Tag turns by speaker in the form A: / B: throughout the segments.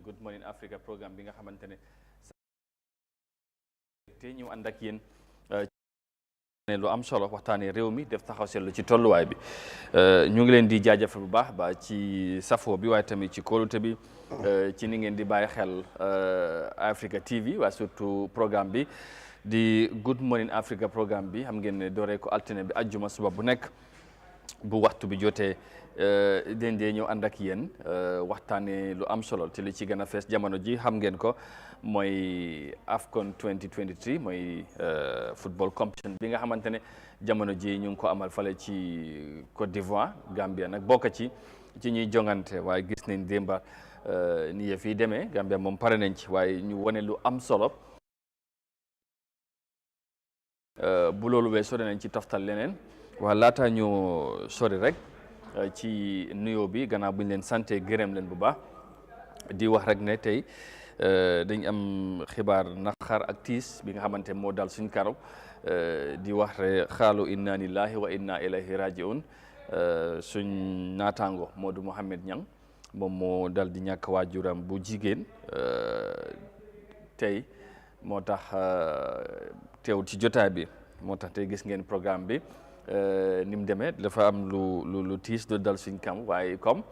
A: Good Morning Africa programme bi nga xamante ne te ñu ànd ak yéen lu am solo waxtaanee réew mi def taxaw seetlu ci tolluwaay bi ñu ngi leen di jaajëfal bu baax ba ci safo bi waaye tamit ci kóolute bi ci ni ngeen di bàyyi xel Eyeafrica TV waaye surtout programme bi di Good Morning Africa programme bi xam ngeen ne dooree ko altine bi ajjuma suba bu nekk bu waxtu bi jotee den dee ñëw ànd ak yéen waxtaanee lu am solo te li ci gën a fees jamono ji xam ngeen ko mooy AFCON 2023 mooy football competition bi nga xamante ne jamono ji ñu ngi ko amal fale ci Côte d'Ivoire Gambia nag bokk ci ñuy jongante waaye gis nañ démba ni yëf yi demee Gambia moom pare nañ ci waaye ñu wane lu am solo bu loolu weesoo danañ ci toftal leneen waa laata ñu sori rek ci nuyoo bi gannaaw bu ñu leen sante gërëm leen bu baax di wax rek ne tey dañ am xibaar naqar ak tiis bi nga xamante moo dal suñ karaw di wax rek xaalu inna lillahi wa inna ilayhi rajiun suñ naataango Modou Mohamed Niang moom moo dal di ñàkk waajuram bu jigéen tey moo tax teewul ci jotaay bi moo tax tey gis ngeen programme bi ni mu demee dafa am lu tiis lu dal suñ kam waaye comme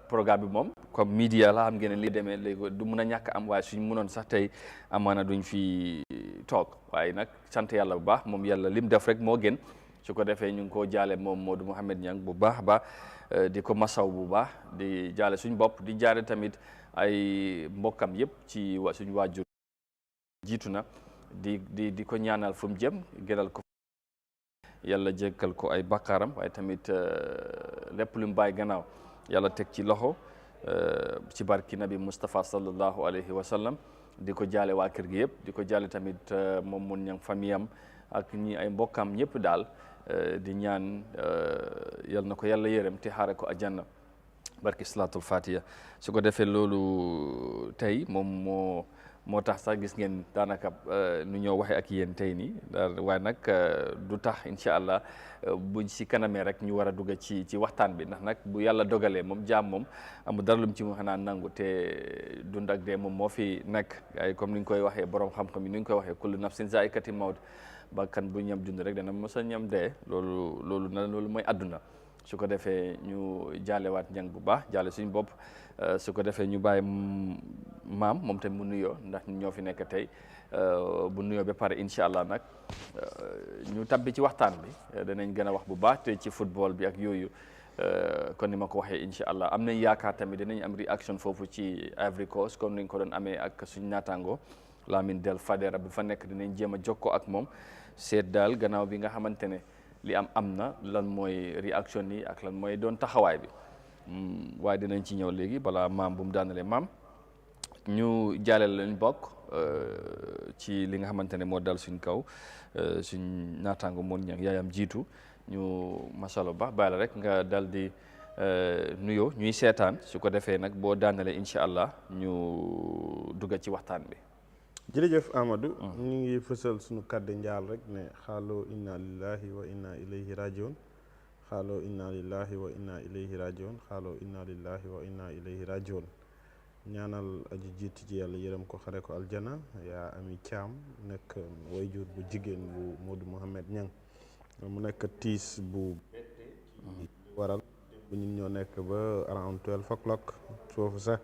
A: programme bi moom comme media la xam ngeen ne li demee léegi du mun a ñàkk am waaye suñ mënoon sax tey amaana duñ fi toog waaye nag sant yàlla bu baax moom yàlla lim def rek moo gën su ko defee ñu ngi koo jaale moom Modou Mohamed Niang bu baax ba di ko masaw bu baax di jaale suñ bopp di jaare tamit ay mbokkam yëpp ci suñ waajur jiitu na di ko ñaanal fu mu jëm gënal ko yàlla jéggal ko ay bakkaaram waaye tamit lépp lu mu bàyyi gannaaw yàlla teg ci loxo ci barki nabi Moustapha sallallahu alayhi wa sallam di ko jaale waa kër gi yëpp di ko jaale tamit moom mun ñang famille am ak ñi ay mbokkam ñëpp daal di ñaan yal na ko yàlla yërëm te xaare ko àjjana barki salaatul fatiha su ko defee loolu tey moom moo tax sax gis ngeen daanaka nu ñoo waxee ak yéen tey nii waaye nag du tax incha allah buñ si kanamee rek ñu war a dugg ci waxtaan bi ndax nag bu yàlla dogalee moom jaam moom amul dara lu mu ci mu xanaa nangu te dund ak dee moom moo fi nekk ay comme ni ñu koy waxee borom xam-xam yi ni ñu koy waxee kullu nafsin zaa'ikatul mawt bakkan bu ñam dund rek dana mos a ñam dee loolu mooy àdduna su ko defee ñu jaalewaat Niang bu baax jaale suñu bopp su ko defee ñu bàyyi maam moom tamit mu nuyoo ndax ñoo fi nekk tey bu nuyoo ba pare incha allah nag ñu tabbi ci waxtaan bi danañ gën a wax bu baax te ci football bi ak yooyu kon ni ma ko waxee incha allah am nañ yaakaar tamit dinañ am réaction foofu ci Ivory Coast comme ni ñu ko doon amee ak suñu naataango Lamine Del Fadera bi fa nekk dinañ jéem a jokkoo ak moom seet daal gannaaw bi nga xamante ne li am na lan mooy réaction yi ak lan mooy doon taxawaay bi waaye dinañ ci ñëw léegi balaa maam bu mu daanalee maam ñu jaaleel lañ bokk ci li nga xamante ne moo dal suñ kaw suñ naataango moon ñang yaayam jiitu ñu masalo ba bàyyi la rek nga dal di nuyoo ñuy seetaan su ko defee nag boo daanalee incha allah ñu dugga ci waxtaan bi.
B: jërëjëf Amadou. ñu ngi fësal suñu kàddu njaal rek ne xaaloo inna lillahi wa inna ilayhi rajiun xaaloo inna lillahi wa inna ilayhi rajiun xaaloo inna lillahi wa inna ilayhi rajiun ñaanal aji jiitu ci yàlla yërëm ko xare ko aljana yaa ami caam nekk wayjur bu jigéen bu Modou Mohamed Niang mu nekk tiis bu waral bu ñun ñoo nekk ba around 12 o'clock foofu sax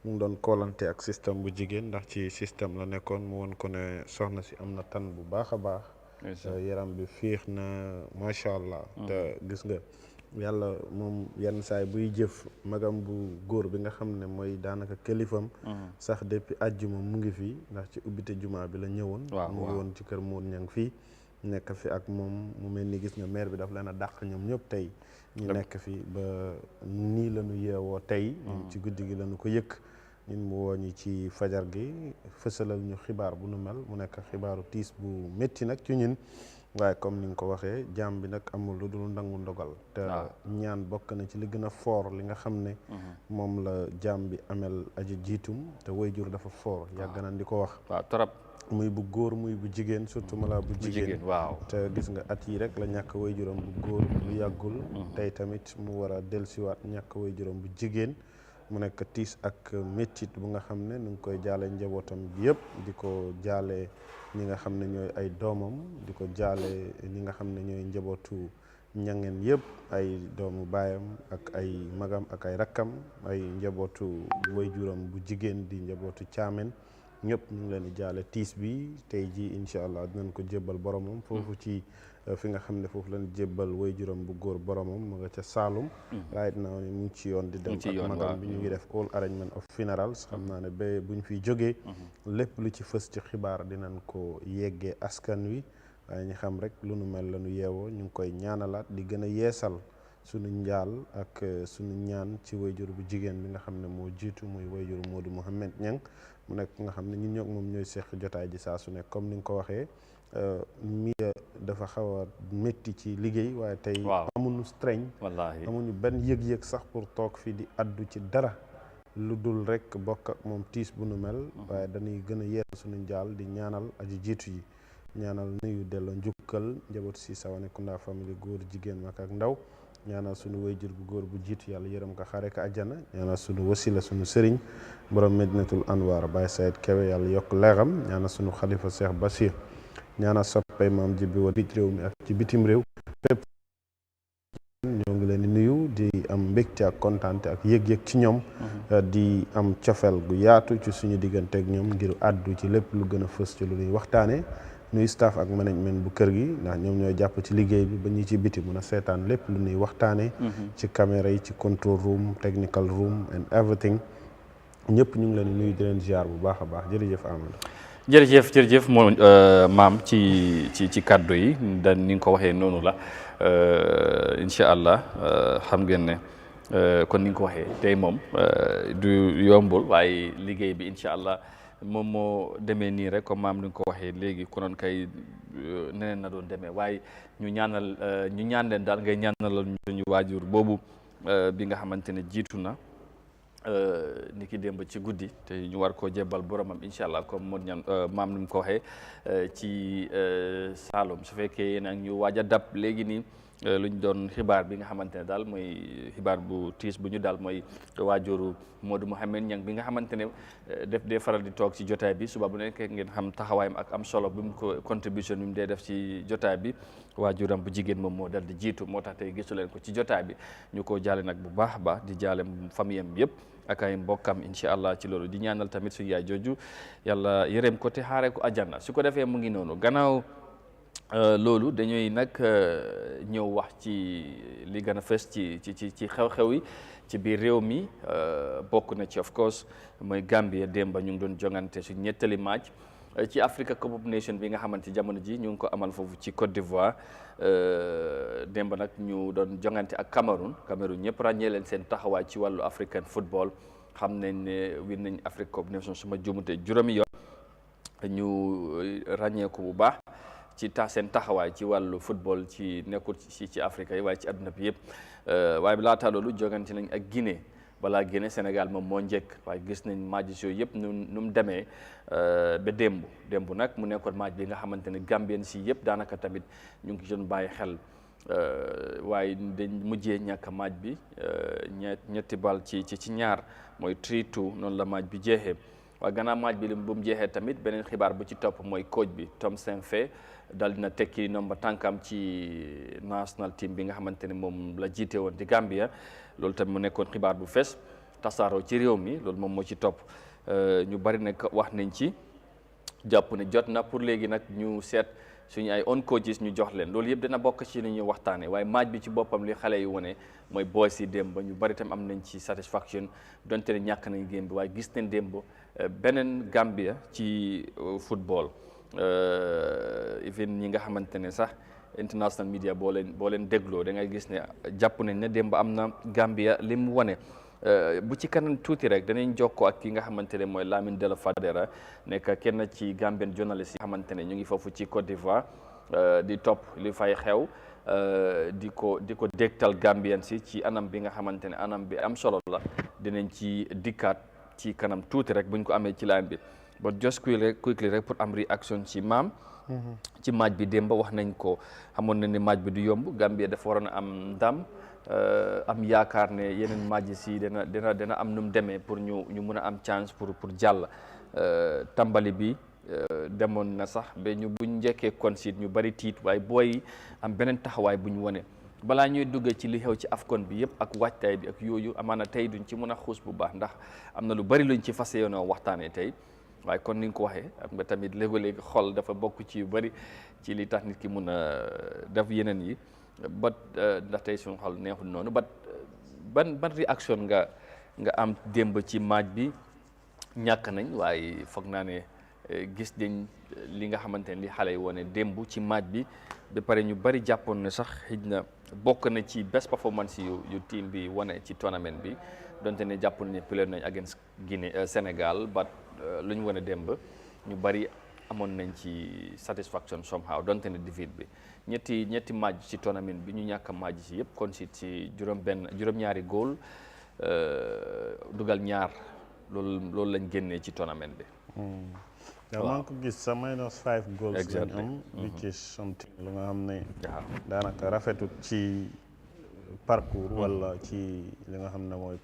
B: mu ngi doon koolante ak système bu jigéen ndax ci système la nekkoon mu woon ko ne soxna si am na tan bu baax a baax yaram bi fiix na macha allah te gis nga yàlla moom yenn saay buy jëf magam bu góor bi nga xam ne mooy daanaka kilifam sax depuis àjjuma mu ngi fii ndax ci ubbite juma bi la ñëwoon mu ngi woon ci kër Modou Niang fii nekk fi ak moom mu mel ni gis nga maire bi daf leen a dàq ñoom ñëpp tey ñu nekk fi ba nii la ñu yeewoo tey ci guddi gi la ñu ko yëkk ñun mu woo ñi ci fajar gi fësalal ñu xibaar bu nu mel mu nekk xibaaru tiis bu métti nag ci ñun waaye comme ni nga ko waxee jaam bi nag amul lu dul nangu ndogal te ñaan bokk na ci li gën a foor li nga xam ne moom la jaam bi amel aji jiitum te wayjur dafa foor yàgg nañ di ko wax
A: trop
B: muy bu góor muy bu jigéen surtout mala bu jigéen
A: waaw
B: te gis nga at yi rek la ñàkk wayjuram bu góor lu yàggul tey tamit mu war a dellusiwaat ñàkk wayjuram bu jigéen mu nekk tiis ak méttit bu nga xam ne nu ngi koy jaale njabootam bi yëpp di ko jaale ñi nga xam ne ñooy ay doomam di ko jaale ñi nga xam ne ñooy njabootu ñangeen yëpp ay doomu baayam ak ay magam ak ay rakkam ay njabootu waajuram bu jigéen di njabootu caamen ñëpp ñu ngi leen di jaale tiis bi tey ji incha allah dinañ ko jébbal boromam foofu ci fi nga xam ne foofu lañ jébbal waajuram bu góor boromam mu nga ca Saalum right now ni mu ngi ci yoon di dem ak magam bi ñu ngi def all arrangement of funerals xam naa ne ba buñ fiy jógee lépp lu ci fës ci xibaar dinañ ko yeggee askan wi waaye ñu xam rek lu nu mel la nu yeewoo ñu ngi koy ñaanalaat di gën a yeesal sunu njaal ak sunu ñaan ci wayjur bu jigéen bi nga xam ne moo jiitu muy wayjur Modou Mouhamed Niang mu nekk nga xam ne ñun ñoo moom ñooy seq jotaay ji saa su nekk comme ni nga ko waxee mi dafa xaw a métti ci liggéey waaye tey amuñu strain wallaahi amuñu benn yëg-yëg sax pour toog fii di addu ci dara lu dul rek bokk ak moom tiis bu nu mel waaye dañuy gën a yeesal sunu njaal di ñaanal aji jiitu yi ñaanal nuyu delloo njukkal njaboot si Sawane Kunda famille góor jigéen mag ak ndaw ñaanal sunu wayjur bu góor bu jiitu yàlla yërëm ko xare ko àjjana ñaanal sunu wasila sunu sëriñ borom Medinatul Anwar Baye Sayed Kewe yàlla yokk leeram ñaanal sunu xalifa Cheikh Bachir ñaanal soppay maam ji bi wa ci réew mi ak ci bitim réew fépp ñoo ngi leen di nuyu di am mbégte ak kontaante ak yëg-yëg ci ñoom di am cofeel gu yaatu ci suñu diggante ak ñoom ngir àddu ci lépp lu gën a fës ci lu ñuy waxtaane nuy staff ak management bu kër gi ndax ñoom ñooy jàpp ci liggéey bi ba ñu ci biti mun a seetaan lépp lu ñuy waxtaane ci caméra yi ci control room technical room and everything ñëpp ñu ngi leen di nuyu di leen ziar bu baax a baax jërëjëf Amadou
A: jërëjëf moo maam ci kàddu yi da ni nga ko waxee noonu la incha allah xam ngeen ne kon ni nga ko waxee tey moom du yombul waaye liggéey bi incha allah moom moo demee nii rek comme maam ni nga ko waxee léegi konoon kay neneen na doon demee waaye ñu ñaan leen daal ngay ñaanalal suñu waajur boobu bi nga xamante ne jiitu na ni ki démb ci guddi te ñu war koo jébbal boromam incha allah comme moo ñaan maam ni mu ko waxee ci Saloum su fekkee yéen ak ñu waaj a dab léegi nii luñ doon xibaar bi nga xamante ne daal mooy xibaar bu tiis bu ñu daal mooy waajuru Modou Mouhamed Niang bi nga xamante ne def dee faral di toog ci jotaay bi suba bu nekk ngeen xam taxawaayam ak am solo bi mu ko contribution bi mu dee def ci jotaay bi waajuram bu jigéen moom moo dal di jiitu moo tax tey gisu leen ko ci jotaay bi ñu ko jaale nag bu baax a baax di jaale famille am yëpp ak ay mbokkam incha allah ci loolu di ñaanal tamit suñu yaay jooju yàlla yërëm ko te xaaree ko àjjana su ko defee mu ngi noonu gannaaw loolu dañuy nag ñëw wax ci li gën a fës ci xew-xew yi ci biir réew mi bokk na ci of course mooy Gambia démba ñu ngi doon jongante su ñettali match ci Africa Cup of Nations bi nga xamante jamono ji ñu ngi ko amal foofu ci Côte d'Ivoire démba nag ñu doon jongante ak Cameroun ñëpp ràññee leen seen taxawaay ci wàllu African football xam nañ ne win nañ Africa Cup of Nations suma jumute juróomi yoon ñu ràññee ko bu baax ci seen taxawaay ci wàllu football ci nekkul ci Afrique yi waaye ci àdduna bi yëpp waaye laata loolu jogante nañ ak Guinée balaa Guinée Sénégal moom moo njëkk waaye gis nañ match yooyu yëpp nu mu demee ba démb nag mu nekkoon match bi nga xamante ne Gambien si yëpp daanaka tamit ñu ngi doon bàyyi xel waaye dañ mujjee ñàkk match bi ñetti bal ci ñaar mooy 3-2 noonu la match bi jeexee waaye gannaaw match bi bu mu jeexee tamit beneen xibaar bu ci topp mooy coach bi Tom Saintfiet dal dina tekki nomba tànkam ci national team bi nga xamante ne moom la jiite woon di Gambia loolu tamit mu nekkoon xibaar bu fees tasaaroo ci réew mi loolu moom moo ci topp ñu bari nag wax nañ ci jàpp ne jot na pour léegi nag ñu seet suñu ay on coaches ñu jox leen loolu yëpp dina bokk ci li ñuy waxtaanee waaye match bi ci boppam li xale yi wone mooy boys yi démb ñu bari tam am nañ ci satisfaction donte ne ñàkk nañ game bi waaye gis nañ démb beneen Gambia ci football even ñi nga xamante ne sax international media boo leen dégloo da ngay gis ne jàpp nañ ne démb am na Gambia li mu wane bu ci kanam tuuti rek danañ jokkoo ak ki nga xamante ne mooy Lamine Della Fadera nekk kenn ci Gambian journalist yi nga xamante ne ñu ngi foofu ci Côte d'Ivoire di topp li fay xew di ko dégtal Gambian si ci anam bi nga xamante ne anam bi am solo la dinañ ci dikkaat ci kanam tuuti rek buñ ko amee ci line bi but just quickly rek pour am réaction ci maam ci match bi démb wax nañ ko xamoon na ne match bi du yomb Gambia dafa waroon a am ndam am yaakaar ne yeneen matches yi dina am nu mu demee pour ñu mun a am chance pour jàll tàmbali bi demoon na sax ba buñ njëkkee concede ñu bari tiit waaye booy am beneen taxawaay bu ñu wone balaa ñuy duggee ci li xew ci AFCON bi yëpp ak waajtaay bi ak yooyu amaana tey duñ ci mën a xuus bu baax ndax am na lu bari luñ ci fas yéenoo waxtaanee tey waaye kon ni nga ko waxee am nga tamit léegi-léegi xol dafa bokk ci yu bari ci li tax nit ki mun a def yeneen yi bat ndax tey suñu xol neexul noonu bat ban réaction nga am démb ci match bi ñàkk nañ waaye foog naa ne gis nañ li nga xamante ne li xale yi wone démb ci match bi ba pare ñu bari jàppoon ne sax xëj na bokk na ci best performance yu team bi wane ci tournament bi donte ne jàppoon ne play nañ against Guinée Sénégal but lu ñu wane démb ñu bari amoon nañ ci satisfaction somehow donte ne defeat bi ñetti match ci tournament bi ñu ñàkk a match ci yëpp concede ci juróom-ñaari goal dugal ñaar loolu lañ génnee ci tournament bi.
B: waaw maa ngi ko gis sa -5 goals lañ am which is something lu nga xam ne daanaka rafetut ci parcours wala ci li nga xam ne mooy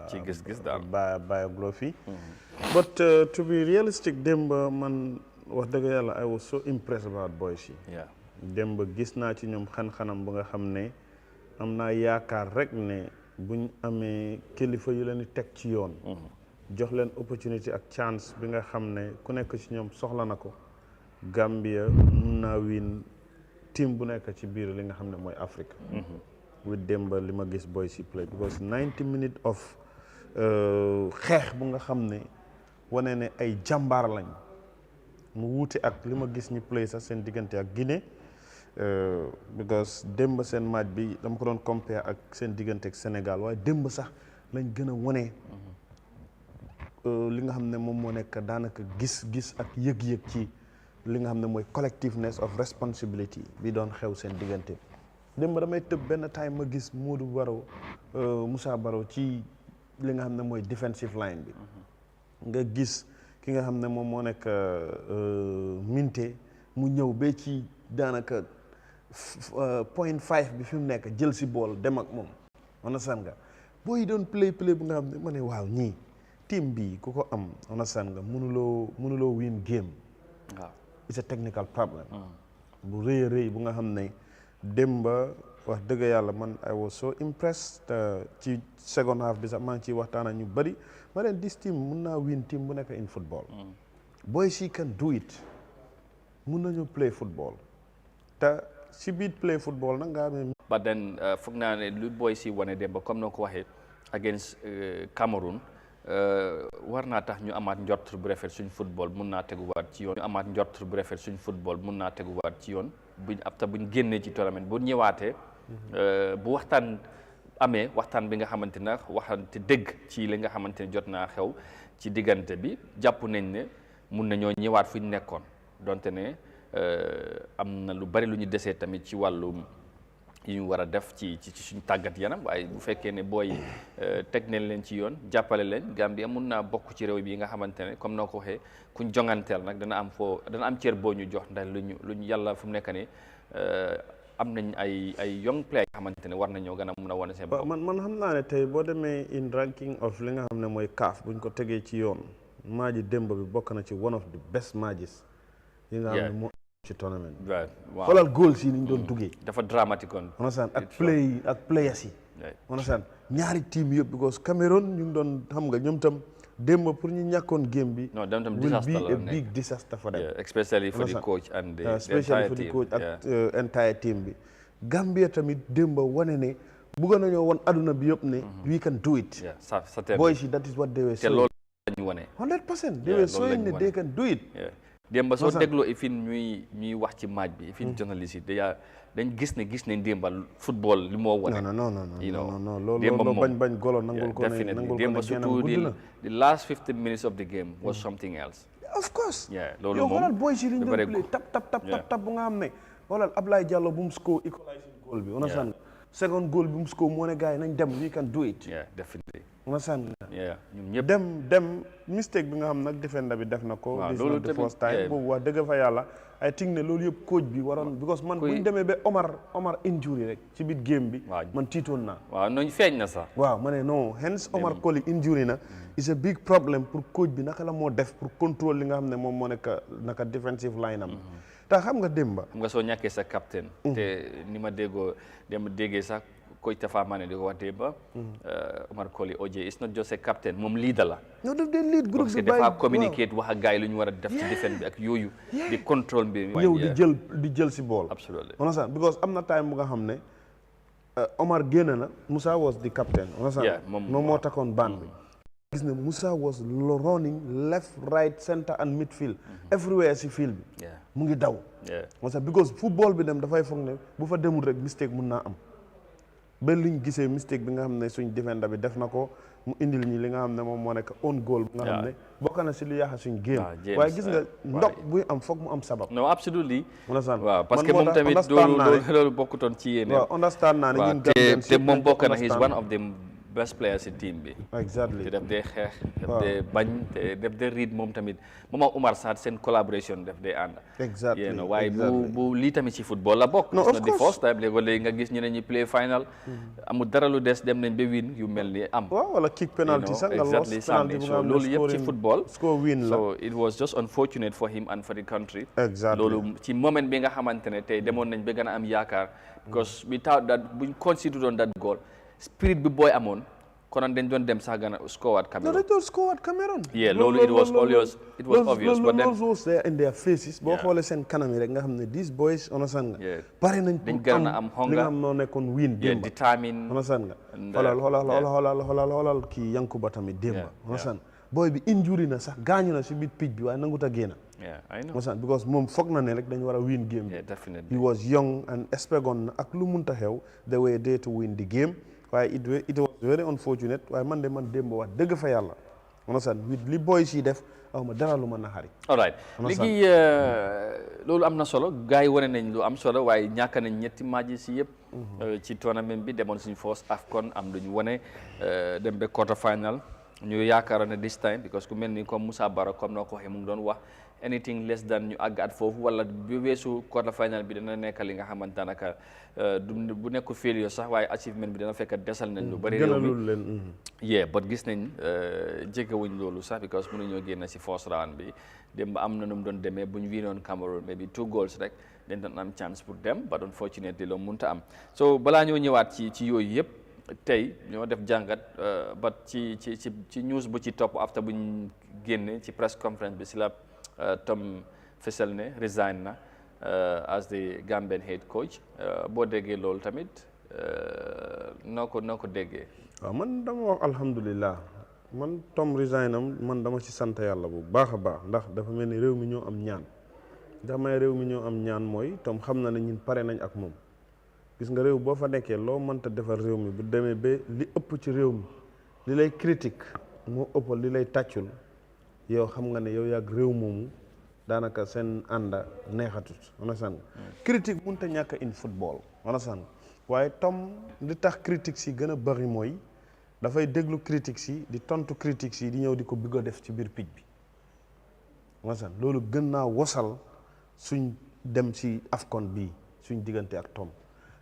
A: ci gis-gis daal
B: biography but to be realistic démb man wax dëgg yàlla I was so impressed about boys yi démb gis naa ci ñoom xan-xanam bu nga xam ne am naa yaakaar rek ne buñ amee kilifa yu leen di teg ci yoon jox leen opportunity ak chance bi nga xam ne ku nekk ci ñoom soxla na ko Gambia mun naa win team bu nekk ci biir li nga xam ne mooy Afrique with démb li ma gis boys yi play because 90 minutes of xeex bu nga xam ne wane ne ay jàmbaar lañ mu wuute ak li ma gis ñi play sax seen diggante ak Guinée because démb seen match bi dama ko doon compare ak seen diggante ak Sénégal waaye démb sax lañ gën a wane li nga xam ne moom moo nekk daanaka gis-gis ak yëg-yëg ci li nga xam ne mooy collectiveness of responsibility bi doon xew seen diggante démb damay tëb benn time ma gis Modou Barrow Moussa Barrow ci li nga xam ne mooy defensive line bi nga gis ki nga xam ne moom moo nekk Minte mu ñëw ba ci daanaka point 5 bi fi mu nekk jël si bool dem ak moom understand nga booy doon play bu nga xam ne ma ne waaw ñii team bi ku ko am understand nga mënuloo win game waaw it's a technical problem bu rëy a rëy bu nga xam ne démba wax dëgg yàlla man I was so impressed ci second half bi sax maa ngi ciy waxtaan ak ñu bëri ma leen this team mun naa win team bu nekk in football boys she can do it mun nañu play football te si biir play football nag nga amee
A: but then foog naa ne lu boys si wane démba comme noo ko waxee against Cameroon war naa tax ñu amaat njort bu rafet suñ football mun naa teguwaat ci yoon mun naa teguwaat ci yoon buñ génnee ci tournament bu ñëwaatee bu waxtaan amee waxtaan bi nga xamante ne waxante dëgg ci li nga xamante ne jot naa xew ci diggante bi jàpp nañ ne mun nañoo ñëwaat fu ñu nekkoon donte ne am na lu bari lu ñu desee tamit ci wàllu yi ñu war a def ci suñu tàggat yaram waaye bu fekkee ne booy teg nañ leen ci yoon jàppale leen Gambia mun naa bokk ci réew bi nga xamante ne comme noo ko waxee kuñ jonganteel nag dana am cër boo ñu jox ndax luñu yàlla fu mu nekk ne am nañ ay young player nga xamante ne war nañoo gën a mun a wane seen bopp.
B: man xam naa ne tey boo demee in ranking of li nga xam ne mooy CAF buñ ko tegee ci yoon maaji démb bi bokk na ci one of the best matches yi nga xam ne moo ci tournament
A: waaw
B: xoolal goals yi ni ñu doon duggee
A: dafa dramatique woon
B: understand ak players yi understand ñaari team yëpp because Cameroon ñu ngi doon xam nga ñoom tam démb pour ñu ñàkkoon game bi
A: non dem tam
B: will be a big disaster for them
A: especially for the coach and the
B: especially for the coach ak entire team bi Gambia tamit démb wane ne bëggoon nañoo won aduna bi yëpp ne we can do it boys yi that is what they were saying
A: te loolu lañu wane
B: 100% they were showing ne they can do it
A: démba soo dégloo ifin ñuy wax ci match bi ifin journaliste yi dañ gis nañ démba football li moo wane
B: non loolu bañ golo nangul ko ne
A: démba surtout the last 15 minutes of the game was something else
B: of course
A: loolu
B: yow
A: moom
B: xoolal boys yi liñ doon play tap bu nga xam ne xoolal Ablaye Diallo bu mu score equalizing goal bi on a second goal bi mu score moo ne gars yi nañ dem we can do it understand nga
A: ñun ñëpp
B: dem mistake bi nga xam nag defender bi def na ko this is not the first time boobu wax dëgg fa yàlla I think ne loolu yëpp coach bi waroon because man bu ñu demee ba Omar injury rek ci biir game bi man tiitoon naa
A: waaw noonu feeñ na sax
B: waaw ma ne non hence Omar Colley injury na is a big problem pour coach bi naka la moo def pour contrôle li nga xam ne moom moo nekk naka defensive line am te xam nga démba
A: xam nga soo ñàkkee sa captain te ni ma déggee sax coach Tafa Mané di ko wax démba Omar Colley OJ is not just a captain moom leader la
B: non daf dee lead groupe
A: parce que dafa communicate wax ak gars yi lu ñu war a def ci defense bi ak yooyu di contrôle bi
B: yow di jël si bool
A: absolutely
B: understand because am na time bu nga xam ne Omar génn na Moussa was the captain understand moom moo takkoon band bi gis ne Moussa was running left right center and midfield everywhere si field bi mu ngi daw because football bi dem dafay foog ne bu fa demul rek mistake mun naa am ba liñ gisee mistake bi nga xam ne suñ defender bi def na ko mu indil ñi li nga xam ne moom moo nekk own goal bi nga xam ne bokk na si lu yàq suñ game waaye gis nga ndok buy am foog mu am sabab
A: non absolutely
B: waaw
A: parce que moom tamit loolu bokkutoon ci yéene
B: waaw understand naa ne ñun
A: te moom bokk na he's one of the best players si team bi
B: exactly
A: te def dee xeex def dee bañ te def dee riid moom tamit moom ak Oumar Sarr seen collaboration def dee ànd
B: exactly
A: waaye bu lii tamit ci football la bokk
B: no of
A: course the first time léegi nga gis ñeneen ñi play final amul dara lu des dem nañ ba win yu mel ni am
B: waaw wala kick penalty sax nga lost penalty bu nga xam ne
A: loolu yëpp ci football
B: score win la
A: so it was just unfortunate for him and for the country
B: exactly
A: loolu ci moment bi nga xamante ne tey demoon nañ ba gën a am yaakaar because without that buñ consider doon that goal spirit bi booy amoon konoon dañ doon dem sax gën a score at Cameroon.
B: No, they don't score at Cameroon.
A: Yeah, loolu it was obvious. But then
B: those there in their faces. boo xoolee seen kanam yi rek nga xam ne these boys understand nga. pare nañ
A: dañ gën a am hunger
B: li nga xam noo nekkoon win démba.
A: determine
B: understand nga. xoolal kii Yankuba tamit démba. understand boy bi injury na sax gaañu na si biir pitch bi waaye nangut a génn.
A: I know.
B: understand because moom foog na ne rek dañu war a win game bi.
A: Definitely.
B: He was young and expected na ak lu munta xew they were there to win the game. waaye it was very unfortunate waaye man démb wax dëgg fa yàlla understand with li boys yi def aw ma dara lu ma naxari.
A: all right léegi loolu am na solo gars yi wane nañ lu am solo waaye ñàkk nañ ñetti match si yëpp. ci tournament bi demoon suñu first AFCON am lu ñu wane dem ba quarter final ñu yaakaar ne this time because ku mel ni comme Moussa Bara comme noo ko waxee mu ngi doon wax anything less than ñu àggaat foofu wala bu weesu quarter final bi dana nekk li nga xamante naka bu nekkul failure sax waaye achievement bi dana fekk desal nañ lu bëri réew mi but gis nañ jegewuñ loolu sax because mënuñoo génn si first round bi démb am na nu mu doon demee bu ñu wiinoon Cameroon maybe 2 goals rek dañ doon am chance pour dem but unfortunately loolu mënut a am so balaa ñoo ñëwaat ci yooyu yëpp tey ñoo def jàngat but ci news bu ci topp after bu ñu génne ci press conference bi si la Tom fësal ne resign na as the Gambian head coach boo déggee loolu tamit noo ko déggee.
B: waaw man dama wax alhamdulilah man Tom resign am man dama ci sant yàlla bu baax a baax ndax dafa mel ni réew mi ñoo am ñaan ndax may réew mi ñoo am ñaan mooy Tom xam na ne ñun pare nañ ak moom gis nga réew boo fa nekkee loo mënta defar réew mi bu demee ba li ëpp ci réew mi li lay critique moo ëppal li lay tàccul yow xam nga ne yow yàgg réew moomu daanaka seen ànda neexatut understand critique mënut a ñàkk in football understand waaye Tom li tax critique si gën a bëri mooy dafay déglu critique si di tontu critique si di ñëw di ko bëgg a def ci biir pitch bi understand loolu gën naa wasal suñ dem si AFCON bii suñ diggante ak Tom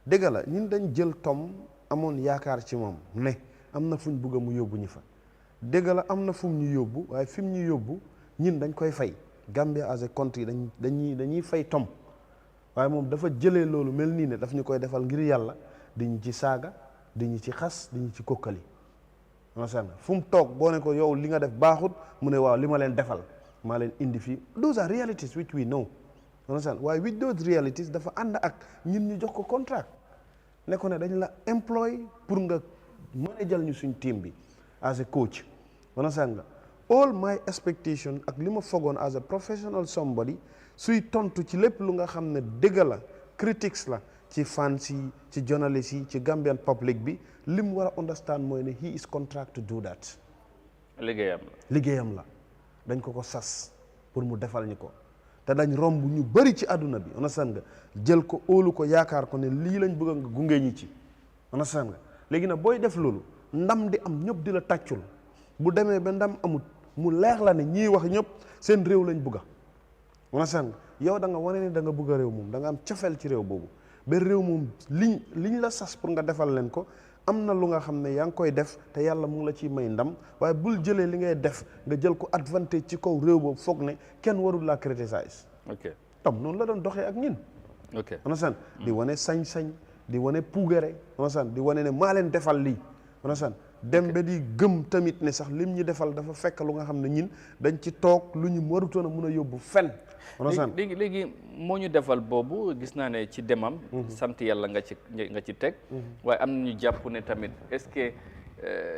B: dëgg la ñun dañ jël Tom amoon yaakaar ci moom ne am na fuñ bëgg mu yóbbu ñu fa dëgg la am na fu mu ñu yóbbu waaye fi mu ñu yóbbu ñun dañ koy fay Gambia as a country dañuy fay Tom waaye moom dafa jëlee loolu mel nii ne daf ñu koy defal ngir yàlla di ñu ci saaga di ñu ci xas di ñu ci kokkali macha fu mu toog boo ne ko yow li nga def baaxut mu ne waaw li ma leen defal maa leen indi fii those are realities which we know understand waaye with those realities dafa ànd ak ñun ñu jox ko contract ne ko ne dañ la employ pour nga manageal ñu suñ team bi as a coach understand nga all my expectation ak li ma fogoon as a professional somebody suy tontu ci lépp lu nga xam ne dëgg la critics la ci fans yi ci journalists yi ci Gambian public bi li mu war a understand mooy ne he is contract to do that liggéeyam la dañ ko sas pour mu defal ñu ko te dañ romb ñu bëri ci àdduna bi understand nga jël ko óolu ko yaakaar ko ne lii lañ bëgg nga gunge ñi ci understand nga léegi nag booy def loolu ndam di am ñëpp di la tàccul bu demee ba ndam amut mu leer la ne ñii wax ñëpp seen réew lañ bugga wana sang yow da nga wane ne da nga bugg a réew moom da nga am cofeel ci réew boobu ba réew moom liñ la sas pour nga defal leen ko am na lu nga xam ne yaa ngi koy def te yàlla mu ngi la ciy may ndam waaye bul jëlee li ngay def nga jël ko advantage ci kaw réew boobu foog ne kenn warul laa criticize
A: ok
B: tam noonu la doon doxee ak ñin
A: ok
B: wana di wane sañ-sañ di wane puugare wana di wane ne maa leen defal lii wana dem ba di gëm tamit ne sax lim ñu defal dafa fekk lu nga xam ne ñin dañ ci toog lu ñu warutoon a mun a yóbbu fen
A: léegi moo ñu defal boobu gis naa ne ci demam sant yàlla nga ci teg waaye am na ñu jàpp ne tamit est-ce que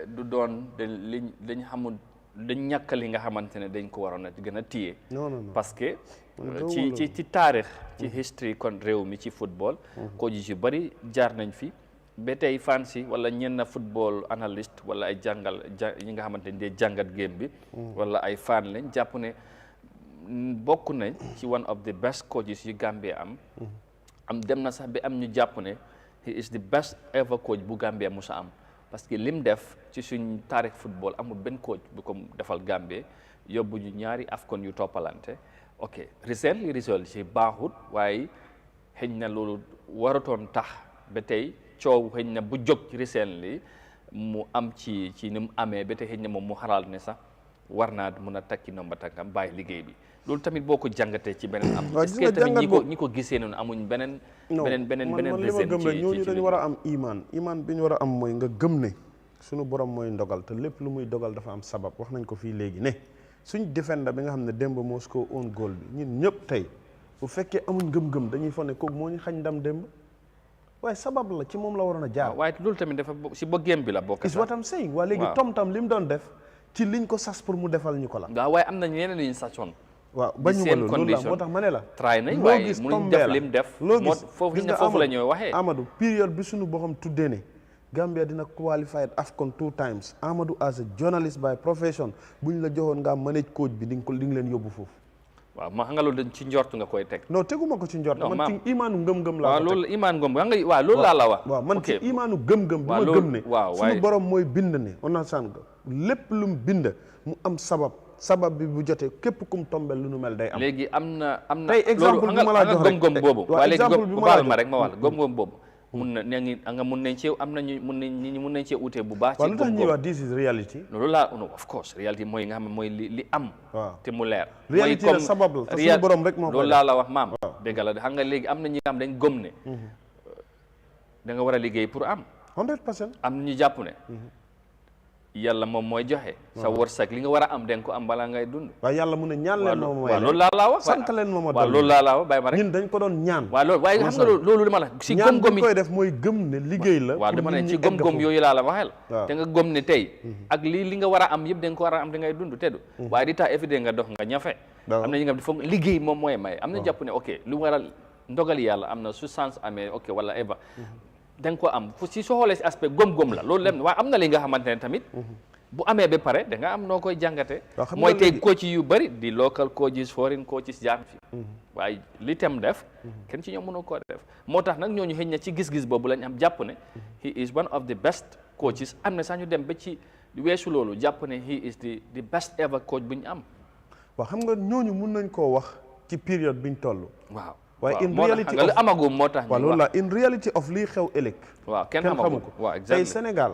A: du doon liñ xamul dañ ñàkk li nga xamante ne dañ ko waroon a gën a téye
B: non
A: parce que ci taarix ci history kon réew mi ci football ko ji yu bëri jaar nañ fi ba tey fans yi wala ñenn football analyste wala ay ñi nga xamante ne dee jàngat game bi wala ay fan lañ jàpp ne bokk na ci one of the best coaches yu Gambia am dem na sax bi am ñu jàpp ne he is the best ever coach bu Gambia musa am parce que lim def ci suñ taarix football amul benn coach bu ko defal Gambia yóbbu ñu ñaari AFCON yu toppalante ok recently result ci baaxut waaye xëy na loolu waratoon tax ba tey coow xëy na bu jóg ci recently mu am ci ni mu amee ba tey xëy na moom mu xalaat ne sax war naa mun a takki nomba tànkam bàyyi liggéey bi loolu tamit boo ko jàngatee ci beneen am est-ce que tamit ñi ko gisee noonu amuñ beneen
B: li ma gëm rek ñooñu dañu war a am iman bi ñu war a am mooy nga gëm ne suñu borom mooy ndogal te lépp lu muy dogal dafa am sabab wax nañ ko fii léegi ne suñ defender bi nga xam ne démb moo score own goal bi ñun ñëpp tey bu fekkee amuñ gëm-gëm dañuy foog ne kooku moo ñu xañ ndam démb waaye sabab la ci moom la waroon a jaar
A: waaye loolu tamit dafa si bëggeem bi la bokk
B: is what I'm saying waa léegi tom li mu doon def ci liñ ko sas pour mu defal ñu ko la
A: waaw waaye am na ñeneen ñu sasoon
B: waaw bañu ma loolu la moo tax ma ne la
A: try nañ waaye mënuñ def lim def foofu la ñooy waxee
B: Amadou période bi suñu boppam tuddee ne Gambia dina qualified AFCON 2 times Amadou as a journalist by profession buñ la joxoon nga manage coach bi di nga leen yóbbu foofu
A: waaw ma xam nga loolu dañ ci njort nga koy teg
B: non teguma ko ci njort man ci imaanu ngëm-ngëm laa
A: waaw loolu imaan ngëm waaw loolu laa la wax
B: waaw man ci imaanu gëm-gëm bi ma gëm ne suñu borom mooy bind ne on a san lépp lu mu bind mu am sabab bi bu jotee képp kum tombel lu nu mel day am
A: léegi am na
B: tey exemple bi ma laa jox rek
A: gëm-gëm boobu waaye léegi baal ma rek ma wax gëm-gëm boobu mun na nga mun nañ cee am nañu mun nañ cee utee bu baax.
B: ci lu tax ñuy wax this is reality.
A: loolu laa of course reality mooy nga xam ne mooy li am.
B: waaw
A: te mu leer.
B: reality la sabab la te suñu borom rek moo ko
A: loolu laa la wax maam. dégg la xam nga léegi am na ñi nga xam dañ gëm ne. da nga war a liggéey pour am.
B: 100%.
A: am na ñu jàpp ne. yàlla moom mooy joxe. sa wërsëg li nga war a am da nga ko am balaa ngay dund.
B: waaw yàlla mu ne ñaan leen ma
A: waaw loolu laa la wax.
B: sant leen ma ma
A: waaw loolu laa la wax bàyyi ma rek.
B: ñun dañ ko doon ñaan.
A: waaw loolu waaye xam nga loolu li ma la si
B: ñaan
A: gëm-gëm
B: bi koy def mooy gëm ne liggéey la.
A: waaw dama ne ci gëm-gëm yooyu laa la waxee la. te nga gëm ne tey. ak li nga war a am yëpp da nga ko war a am da ngay dund teddu. waaye di tax évident nga dox nga ñafe. am na ñi nga xam ne foog liggéey moom mooy may am na jàpp ne ok lu war a ndogal yàlla am na su sens amee ok wala eva da nga ko am fu si soo xoolee si aspect gëm-gëm la loolu lem waaye am na li nga xamante ne tamit bu amee ba pare da nga am noo koy jàngate mooy tey coach yu bëri di local coaches foreign coaches jaar fi waaye li tam def kenn ci ñoom mënoo koo def moo tax nag ñooñu xëy na ci gis-gis boobu lañ am jàpp ne he is one of the best coaches am na sax ñu dem ba ci weesu loolu jàpp ne he is the best ever coach bu ñu am
B: waaw xam nga ñooñu mun nañ koo wax ci période biñ toll
A: waaw
B: waaye in reality
A: nga amagum moo tax
B: waaw loolu la in reality of lii xew ëllëg
A: waaw kenn xamu ko waaw
B: tey Sénégal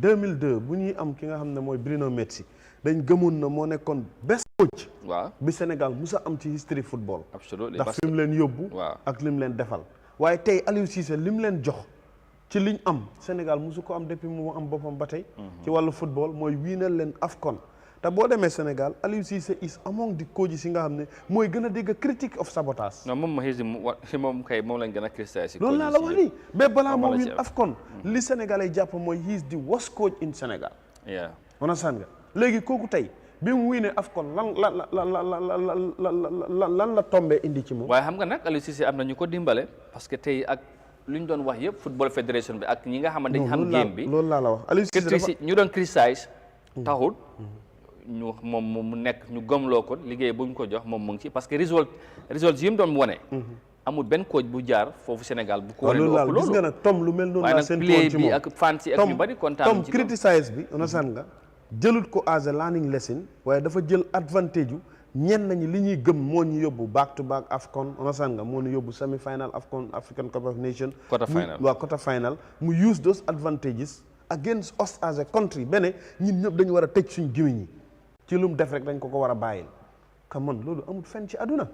B: 2002 bu ñuy am ki nga xam ne mooy Bruno Metsu dañ gëmoon na moo nekkoon best coach
A: waaw
B: bi Sénégal musa am ci history football
A: absolument
B: ndax fi mu leen yóbbu ak li mu leen defal waaye tey Aliou Cissé li mu leen jox ci liñ am Sénégal musu ko am depuis mu am boppam ba tey ci wàllu football mooy wiinal leen AFCON te boo demee Sénégal Aliou Cissé is among the coaches yi nga xam ne mooy gën a dégg critique of sabotage.
A: non moom moom kay moom lañ gën a critiquer.
B: loolu laa la wax nii mais balaa moom win AFCON li Sénégalais jàpp mooy he is the worst coach in Sénégal. understand nga léegi kooku tey bi mu wiinee AFCON lan la tombé indi ci moom.
A: waaye xam nga nag Aliou Cissé am na ñu ko dimbale parce que tey ak lu ñu doon wax yëpp football fédération bi ak ñi nga xamante dañ xam game bi.
B: loolu laa la wax Aliou Cissé
A: ñu doon criticiser taxul. ñu moom mu nekk ñu gëmloo ko liggéey bu ñu ko jox moom mu ngi ci parce que result yi mu doon wane amul benn coach bu jaar foofu Sénégal bu ko waree lu ëpp loolu
B: gis nga nag Tom lu mel noonu
A: waaye
B: laa
A: nag
B: seen
A: play
B: ci
A: bi
B: moom
A: ak fans yi ak ñu bari kontaan
B: Tom
A: ci
B: criticize bi understand nga jëlut ko as a learning lesson waaye dafa jël advantage yu ñenn nañu li ñuy gëm moo ñu yóbbu back to back AFCON understand nga moo ñu yóbbu semi final AFCON African Cup of Nations quarter final mu use those advantages against us as a country bene ñun ñëpp dañu war a tëj suñ gémmiñ ñi ci lu mu def rek dañ ko war a bàyyil kam man loolu amul fenn ci àdduna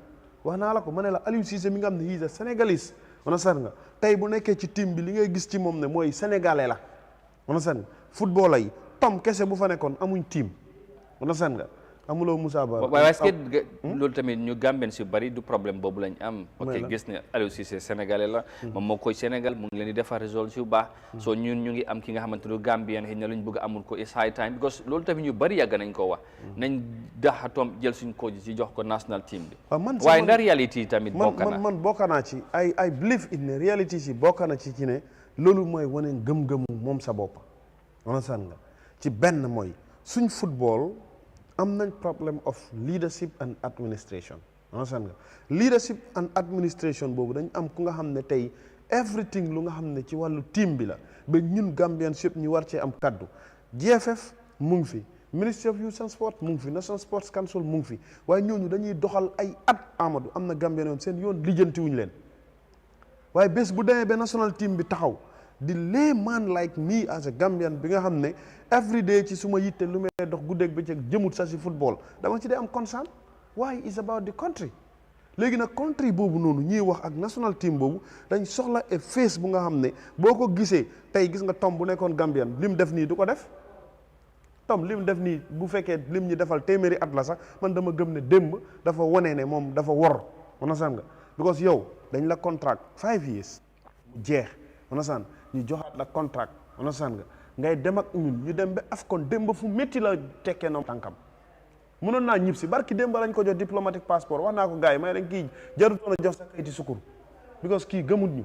B: wax naa la ko ma ne la Aliou Cissé mi nga xam ne he's a Sénégalais understand nga tey bu nekkee ci team bi li ngay gis ci moom ne mooy sénégalais la understand nga football yi Tom kese bu fa nekkoon amuñ team understand nga amuloo Moussa Ba
A: waaye est-ce que loolu tamit ñu Gambien si bari du problème boobu lañ am ok gis ne Aliou Cissé sénégalais la moom moo koy Sénégal mu ngi leen di defar résolution bu baax soo ñun ñu ngi am ki nga xamante ne Gambien xëy na luñ bëgg amul ko is high time because loolu tamit ñu bari yàgg nañ ko wax nañ daxa Tom jël suñ coach ci jox ko national team bi waaye ndax réalité yi tamit bokk na
B: man bokk naa ci I believe in ne réalité si bokk na ci ne loolu mooy wane ngëm-ngëmu moom sa bopp understand nga ci benn mooy suñ football am nañ problem of leadership and administration understand nga leadership and administration boobu dañ am ku nga xam ne tey everything lu nga xam ne ci wàllu team bi la ba ñun Gambians yëpp ñu war cee am kaddu GFF mu ngi fi Ministry of Youth and Sport mu ngi fi National Sports Council mu ngi fi waaye ñooñu dañuy doxal ay at Amadou am na Gambien yoon seen yoon lijjanti wuñu leen waaye bés bu demee ba national team bi taxaw di layman like me as a Gambian bi nga xam ne every day ci suma yitte lu may dox guddeeg bëccëg jëmut sa si football dama ci dee am concern why is about the country léegi nag country boobu noonu ñuy wax ak national team boobu dañ soxla e face bu nga xam ne boo ko gisee tey gis nga Tom bu nekkoon Gambian lim def nii du ko def Tom lim def nii bu fekkee lim ñi defal téeméeri at la sax man dama gëm ne démb dafa wane ne moom dafa wor understand nga because yow dañ la contract 5 years mu jeex understand ñu joxaat la contract understand nga ngay dem ak ñun ñu dem ba AFCON démb fu métti la tekkee noonu tànkam mënoon naa ñib si barki démb lañ ko jox diplomatique passeport wax naa ko gars yi may dañ kii jarutoon a jox sa kayiti sukkur because kii gëmut ñu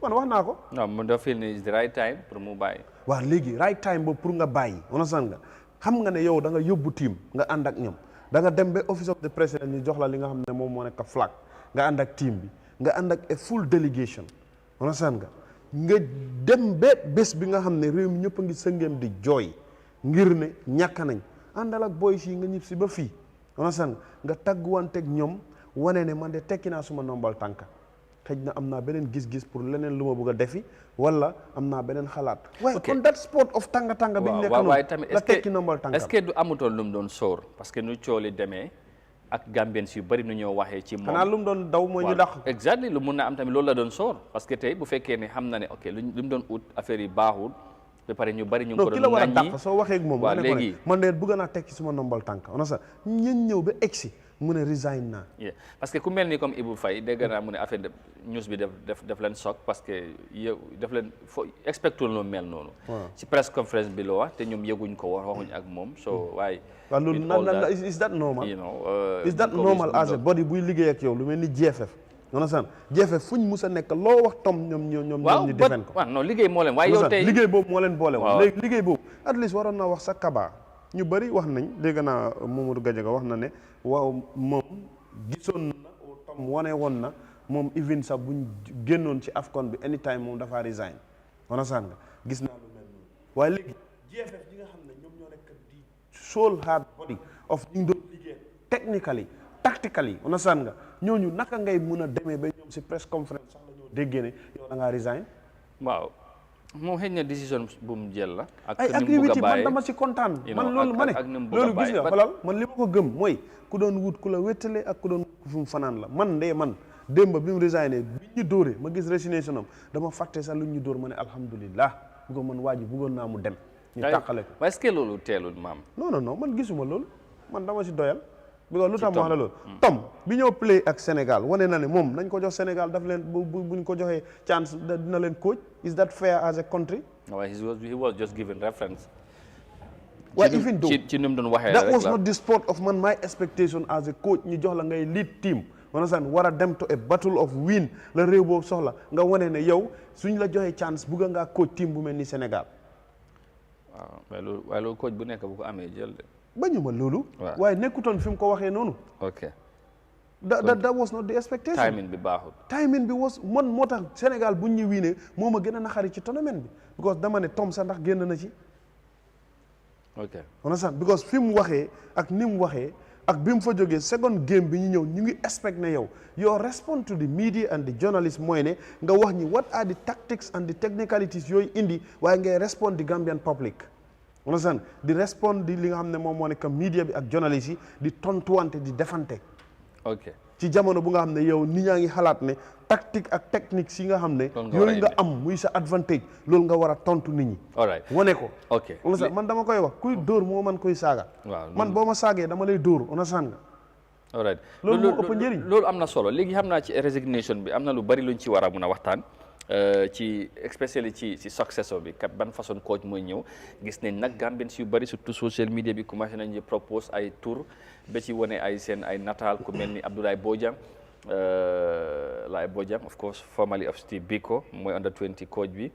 B: man wax naa ko
A: non mu dafa feel ni is the right time pour mu bàyyi
B: waaw léegi right time boobu pour nga bàyyi understand nga xam nga ne yow da nga yóbbu team nga ànd ak ñoom da nga dem ba office of the president ñu jox la li nga xam ne moom moo nekk flag nga ànd ak team bi nga ànd ak a full delegation understand nga dem ba bés bi nga xam ne réew mi ñëpp a ngi sëngeem di jooy ngir ne ñàkk nañ àndal ak boy si nga ñib si ba fii understand nga tagguwanteeg ñoom wane ne man de tekki naa suma nombal tànka xëj na am naa beneen gis-gis pour leneen lu ma bëgg a defi wala am naa beneen xalaat waaye kon that sport of tànga bi ñu nekk noonu la tekki nombal tànka
A: est-ce que du amutoon lu mu doon sóor parce que nu cooli demee ak Gambiens yu bari nu ñoo waxee ci moom
B: xanaa lu mu doon daw mooy ñu dàq
A: exactly lu mun na am tamit loolu la doon sóor parce que tey bu fekkee ne xam na ne ok lu mu doon ut affaire yi baaxul ba pare ñu bari ñu ngi ko doon
B: ki la war a dàq soo waxee ak moom
A: waaw léegi
B: man de bëgg naa tekki suma nombal tànk on sa ñeen ñëw ba egsi mu ne resign naa
A: parce que ku mel ni comme Ibou Faye dégg naa mu ne affaire de news bi def leen choc parce que yow def leen fo expecté lu mel noonu ci press conference bi la wax te ñoom yëguñ ko waxuñ ak moom so waaye
B: waaw loolu nan is that normal is that normal as a body buy liggéey ak yow lu mel ni GFF non san GFF fuñ mus a nekk loo wax Tom ñoom ñu defen ko
A: waaw non liggéey moo leen waaye yow tey
B: liggéey boobu moo leen boole woon léegi liggéey boobu at least waroon naa wax sa Kaba ñu bëri wax nañ dégg naa Mamadou Gadiaga wax na ne waaw moom gisoon na Tom wane woon na moom even sax buñ génnoon ci AFCON bi anytime moom dafa resign understand nga gis naa lu mel noonu waaye léegi GFF ñi nga xam ne ñoom ñoo nekk di soul hard body of ñu doon liggéey technically tactically understand nga ñooñu naka ngay mën a demee ba ñoom si press conference sax la ñoo déggee ne yow da ngaa resign
A: waaw moom xëy na décision bu mu jël la
B: ay activité man dama ci kontaan man loolu ma ne loolu gis nga xoolal man li ma ko gëm mooy ku doon wut ku la wéttale ak ku doon wut fu mu fanaan la man démb bi mu resigné bi ñu dóoree ma gis resignation am dama fàtte sax lu ñu dóor ma ne alhamdulilah bu ko man waa ji bëggoon naa mu dem ñu tàqale ko
A: est-ce que loolu teelul maam
B: non man gisuma loolu man dama ci doyal bi lu tax ma wax la loolu Tom bi ñëw play ak Sénégal wane na ne moom nañ ko jox Sénégal daf leen buñ ko joxee chance dina leen coach is that fair as a country
A: he was just given reference
B: waaye even though
A: ci nu mu doon waxee
B: that was not the sport of my expectation as a coach ñu jox la ngay lead team understand war a dem to a battle of win la réew boobu soxla nga wane ne yow suñ la joxee chance bugga ngaa coach team bu mel ni Sénégal
A: waaw waaye loolu coach bu nekk bu ko amee jël de
B: bañu ma loolu waaye nekkutoon fi mu ko waxee noonu
A: ok
B: that was not the expectation.
A: timing bi baaxul.
B: timing bi was man moo tax Sénégal bu ñu wiinee moo ma gën a naxari ci tournament bi because dama ne Tom sax ndax génn na ci.
A: ok
B: understand because fi mu waxee ak ni mu waxee ak bi mu fa jógee second game bi ñu ñëw ñu ngi expect ne yow your response to the media and the journalists mooy ne nga wax ñi what are the tactics and the technicalities yooyu indi waaye ngay respond the Gambian public. understand di respond di li nga xam ne moom moo nekk media bi ak journalistes yi di tontuwante di defante.
A: ok
B: ci jamono bu nga xam ne yow nit ñaa ngi xalaat ne tactique ak techniques yi nga xam ne yooyu nga am muy sa advantage loolu nga war a tontu nit ñi.
A: alright
B: wane ko.
A: ok
B: man dama koy wax kuy dóor moo man koy saaga.
A: waaw
B: man boo ma saagee dama lay dóor understand nga.
A: alright
B: loolu moo ëpp njëriñ.
A: loolu am na solo léegi xam naa ci resignation bi am na lu bari luñ ci war a mun a waxtaan. ci especially ci successor bi kat ban façon coach mooy ñëw gis nañ nag Gambians yu bari surtout social media bi commencé nañ di propose ay tour ba ci wane ay seen ay nataal ku mel ni Abdoulaye Bojang of course formerly of Steve Biko mooy under 20 coach bi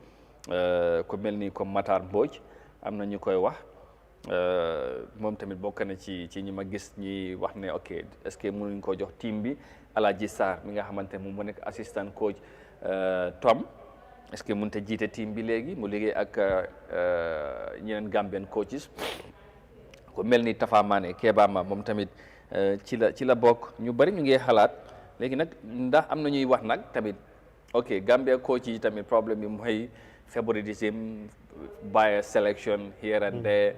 A: ku mel ni comme Matar Mbodj am na ñu koy wax moom tamit bokk na ci ñi ma gis ñi wax ne ok est-ce que mënuñ koo jox team bi Alaaji Sarr mi nga xamante ne moom moo nekk assistant coach Tom est-ce que mënut a jiite team bi léegi mu liggéey ak ñeneen Gambian coaches ku mel ni Tafa Mané Keba Ma moom tamit ci la bokk ñu bari ñu ngi xalaat léegi nag ndax am na ñuy wax nag tamit ok Gambia coach yi tamit problème bi mooy favoritism bias selection here and there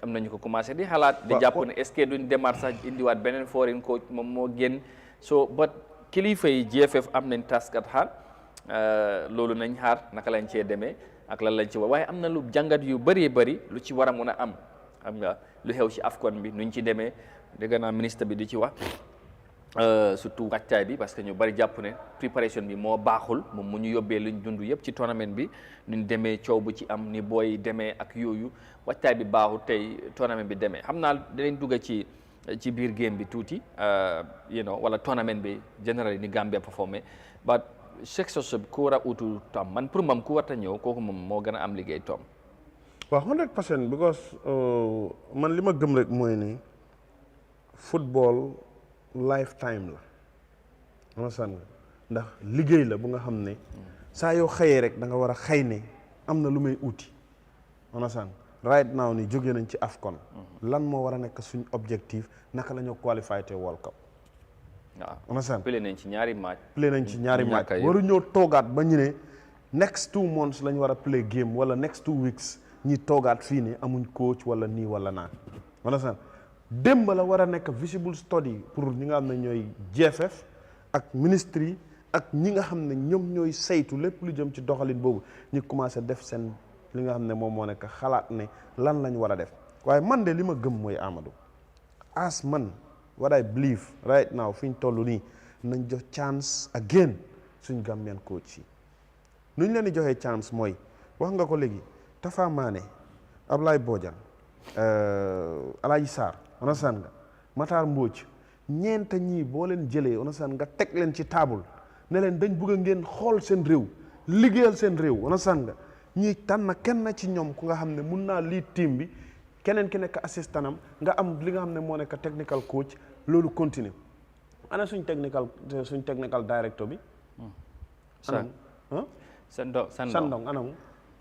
A: am na ñu ko commencé di xalaat di jàpp ne est-ce que duñ demaat sax indiwaat beneen foreign coach moom moo génn so but kilifa yi GFF am nañ task at hand loolu nañ xaar naka lañ cee demee ak lan lañ ci war waaye am na lu jàngat yu bëree bëri lu ci war a mun a am xam nga lu xew ci AFCON bi nuñ ci demee dégg naa ministre bi di ci wax surtout wàccaay bi parce que ñu bëri jàpp ne préparation bi moo baaxul moom mu ñu yóbbee luñ dund yëpp ci tournament bi nuñ demee coow bu ci am ni booy demee ak yooyu wàccaay bi baaxul tey tournament bi demee xam naa dinañ dugg ci biir game bi tuuti wala tournament bi generally ni Gambia performé but successor ku war a utu Tom man pour moom ku war a ñëw kooku moom moo gën a am liggéey Tom.
B: waaw 100% because man li ma gëm rek mooy ni football lifetime la understand nga ndax liggéey la bu nga xam ne saa yoo xëyee rek da nga war a xëy ne am na lu may uti understand right now ni jóge nañ ci AFCON lan moo war a nekk suñ objectif naka la ñoo qualifié te World Cup
A: waaw
B: understand
A: play nañ ci ñaari match
B: waru ñoo toogaat ba ñu ne next 2 months lañ war a play game wala next 2 weeks ñi toogaat fii ne amuñ coach wala nii wala naan understand démb la war a nekk visible study pour ñi nga xam ne ñooy GFF ak ministre yi ak ñi nga xam ne ñoom ñooy saytu lépp lu jëm ci doxalin boobu ñu commencé def seen li nga xam ne moom moo nekk xalaat ne lan lañ war a def waaye man de li ma gëm mooy Amadou as man what I believe right now fi ñu toll nii nañ jox chance again suñ Gambian coach yi nu ñu leen di joxee chance mooy wax nga ko léegi Tafa Mané Ablaye Bojang Alaaji Sarr understand nga Matar Mbodj ñeenta ñii boo leen jëlee understand nga teg leen ci table ne leen dañ bëgg ngeen xool seen réew liggéeyal seen réew understand nga ñii tànn kenn ci ñoom ku nga xam ne mun naa lead team bi keneen ki nekk assistantam nga am li nga xam ne moo nekk technical coach loolu continue ana suñ technical director bi Sandong anamu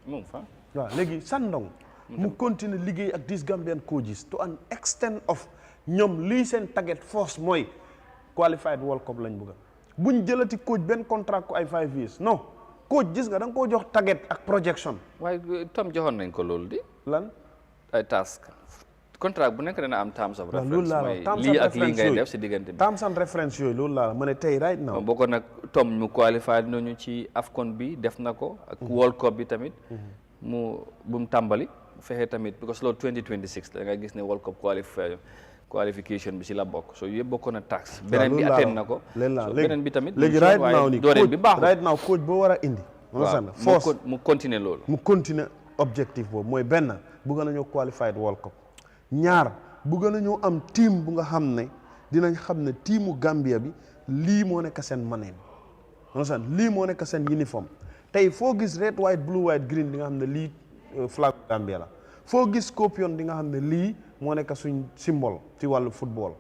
A: moom fa
B: waaw léegi Sandong mu continue liggéey ak these Gambian coaches to an extent of ñoom lii seen target force mooy qualified World Cup lañ bëgg buñ jëlati coach benn contrat ko ay 5 years non coach gis nga da nga koo jox target ak projection
A: waaye Tom joxoon nañ ko loolu di
B: lan
A: ay task contrat bu nekk dana am terms of reference
B: loolu laa
A: mooy lii ak lii ngay def si diggante bi
B: terms and reference yooyu loolu laa ma ne tey right now
A: bokkoon nag Tom mu qualified nañu ci AFCON bi def na ko ak World Cup bi tamit bu mu tàmbali fexe tamit because loolu 2026 da nga gis ne World Cup qualification bi ci la bokk so yëpp bokkoon na tax beneen bi atteindre na ko beneen bi tamit
B: léegi right now ni
A: dooreen bi baaxul
B: right now coach boo war a indi force
A: mu continuer loolu
B: mu continuer objectif boobu mooy benn bëgg nañoo qualified World Cup ñaar bëgg nañoo am team bu nga xam ne dinañ xam ne teamu Gambia bi lii moo nekk seen maneen lii moo nekk seen uniforme tey foo gis red white blue white green di nga xam ne lii flag Gambia la foo gis scorpion di nga xam ne lii moo nekk suñ symbole ci wàllu football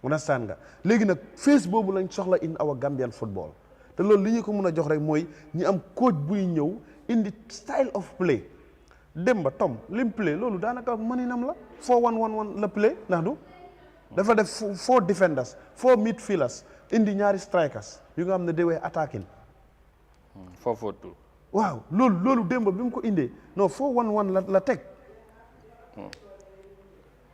B: understand nga léegi nag face boobu lañ soxla in our Gambian football te loolu li ñu ko mën a jox rek mooy ñi am coach buy ñëw indi style of play Demba Tom lim play loolu daanaka maninam la 4-1-1-1 la play ndax du dafa def 4 defenders 4 midfielders indi ñaari strikers yu nga xam ne they were attacking
A: 4-4-2
B: waaw loolu Demba bi mu ko indee non 4-1-1 la teg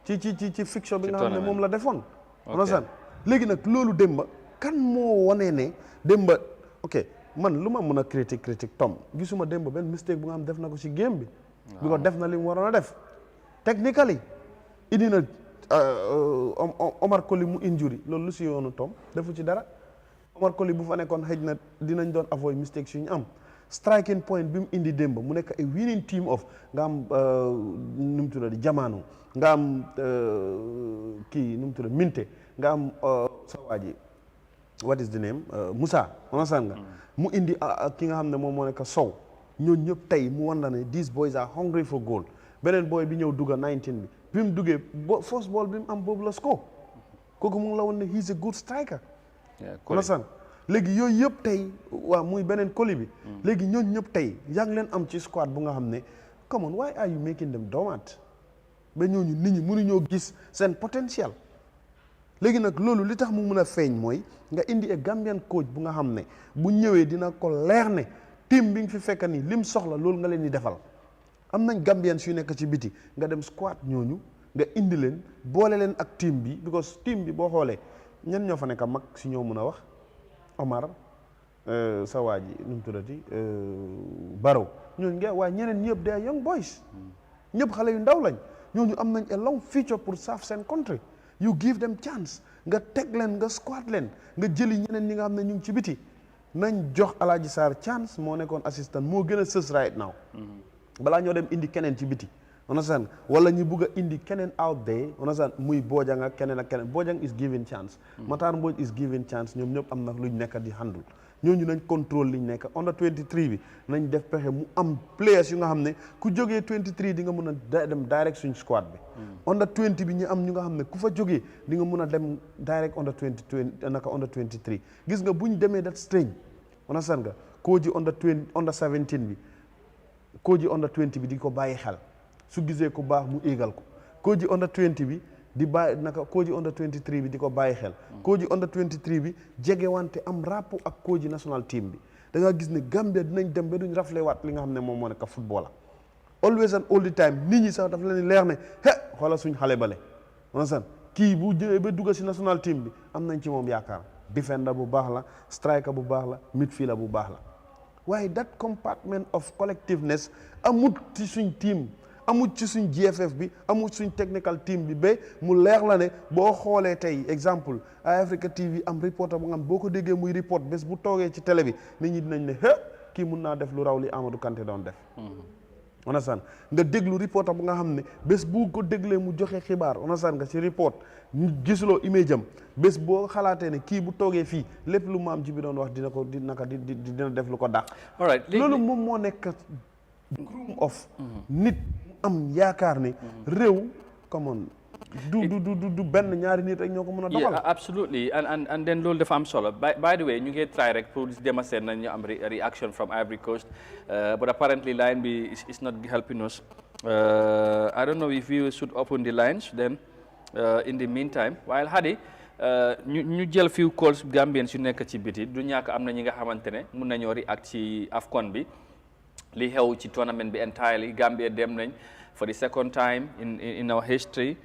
B: ci fiction bi nga xam ne moom la defoon understand léegi nag loolu Demba kan moo wanee ne Demba ok man lu ma mën a critique Tom gisuma Demba benn mistake bu nga xam def na ko ci game bi bi ko def na li mu waroon a def technically indi na Omar Colley mu injury loolu lu si yoonu Tom defu ci dara Omar Colley bu fa nekkoon xëj na dinañ doon avoid mistake suñu am striking point bi mu indi Demba mu nekk a winning team of nga am nu mu tuddati Jamano nga am kii nu mu tuddati Minte nga am sa waa ji what is the name Moussa understand nga mu indi ki nga xam ne moom moo nekk Sow ñooñu ñëpp tey mu wan la ne these boys are hungry for goal beneen boy bi ñëw dugga 19 bi mu duggee first ball bi mu am boobu la score kooku mu ngi la woon ne he's a good striker understand léegi yooyu yëpp tey waaw muy beneen Colley bi léegi ñooñu ñëpp tey yaa ngi leen am ci squad bu nga xam ne come on why are you making them dormant ba ñooñu nit ñi mënuñoo gis seen potentiel léegi nag loolu li tax mu mën a feeñ mooy nga indi a Gambian coach bu nga xam ne bu ñëwee dina ko leer ne team bi nga fi fekk nii lim soxla loolu nga leen di defal am nañ Gambians yu nekk ci biti nga dem squad ñooñu nga indi leen boole leen ak team bi because team bi boo xoolee ñen ñoo fa nekk mag si ñoo mën a wax Omar sa waa ji nu mu tuddati Barrow ñooñu nga waaye ñeneen ñëpp they are young boys ñëpp xale yu ndaw lañ ñooñu am nañ a long future pour serve seen country you give them chance nga teg leen nga squat leen nga jëli ñeneen ñi nga xam ne ñu ngi ci biti nañ jox Alaaji Sarr chance moo nekkoon assistant moo gën a sës right now balaa ñoo dem indi keneen ci biti understand wala ñu bugg a indi keneen out there understand muy Bojang ak keneen Bojang is given chance Matar Mbodj is given chance ñoom ñëpp am na luñ nekk di handle ñooñu nañ contrôle liñ nekk under 23 bi nañ def pexe mu am players yu nga xam ne ku jógee 23 di nga mën a dem direct suñ squad bi under 20 bi ñu am ñu nga xam ne ku fa jógee di nga mën a dem direct under 20 naka under 23 gis nga buñ demee that strange understand nga koo ji under 17 bi koo ji under 20 bi di ko bàyyi xel su gisee ku baax mu éegal ko koo ji under 20 bi di bàyyi naka koo ji under 23 bi di ko bàyyi xel koo ji under 23 bi jege wante am rapport ak koo ji national team bi da nga gis ne Gambia dinañ dem ba duñ raflewaat li nga xam ne moom moo nekk football la always and all the time nit ñi sax dafa leen leer ne xoolal suñ xale bale understand kii bu jëlee ba dugga si national team bi am nañ ci moom yaakaar defender bu baax la striker bu baax la midfielder bu baax la waaye that compartment of collectiveness amut ci suñ team amut ci suñ GFF bi amut suñ technical team bi ba mu leer la ne boo xoolee tey exemple Eyeafrica TV am reporter bu nga xam boo ko déggee muy report bés bu toogee ci télé bi nit ñi dinañ ne kii mun naa def lu raw li Amadou Kanté doon def understand nga déglu reporter bu nga xam ne bés bu ko déglee mu joxe xibaar understand nga ci report gisuloo image am bés boo xalaatee ne kii bu toogee fii lépp lu maam ji bi doon wax dina ko dina def lu ko dàq loolu moom moo nekk group of nit am yaakaar ne réew come on du benn ñaari nit rek ñoo ko mën a doxal
A: absolutely and then loolu dafa am solo by the way ñu ngi try rek pour démasser nañ ñu am reaction from Ivory Coast but apparently line bi is not helping us I don't know if you should open the lines then in the meantime while Hadi ñu jël few calls Gambians yu nekk ci biti du ñàkk am na ñi nga xamante ne mun nañoo react ci AFCON bi li xew ci tournament bi entirely Gambia dem nañ for the second time in our history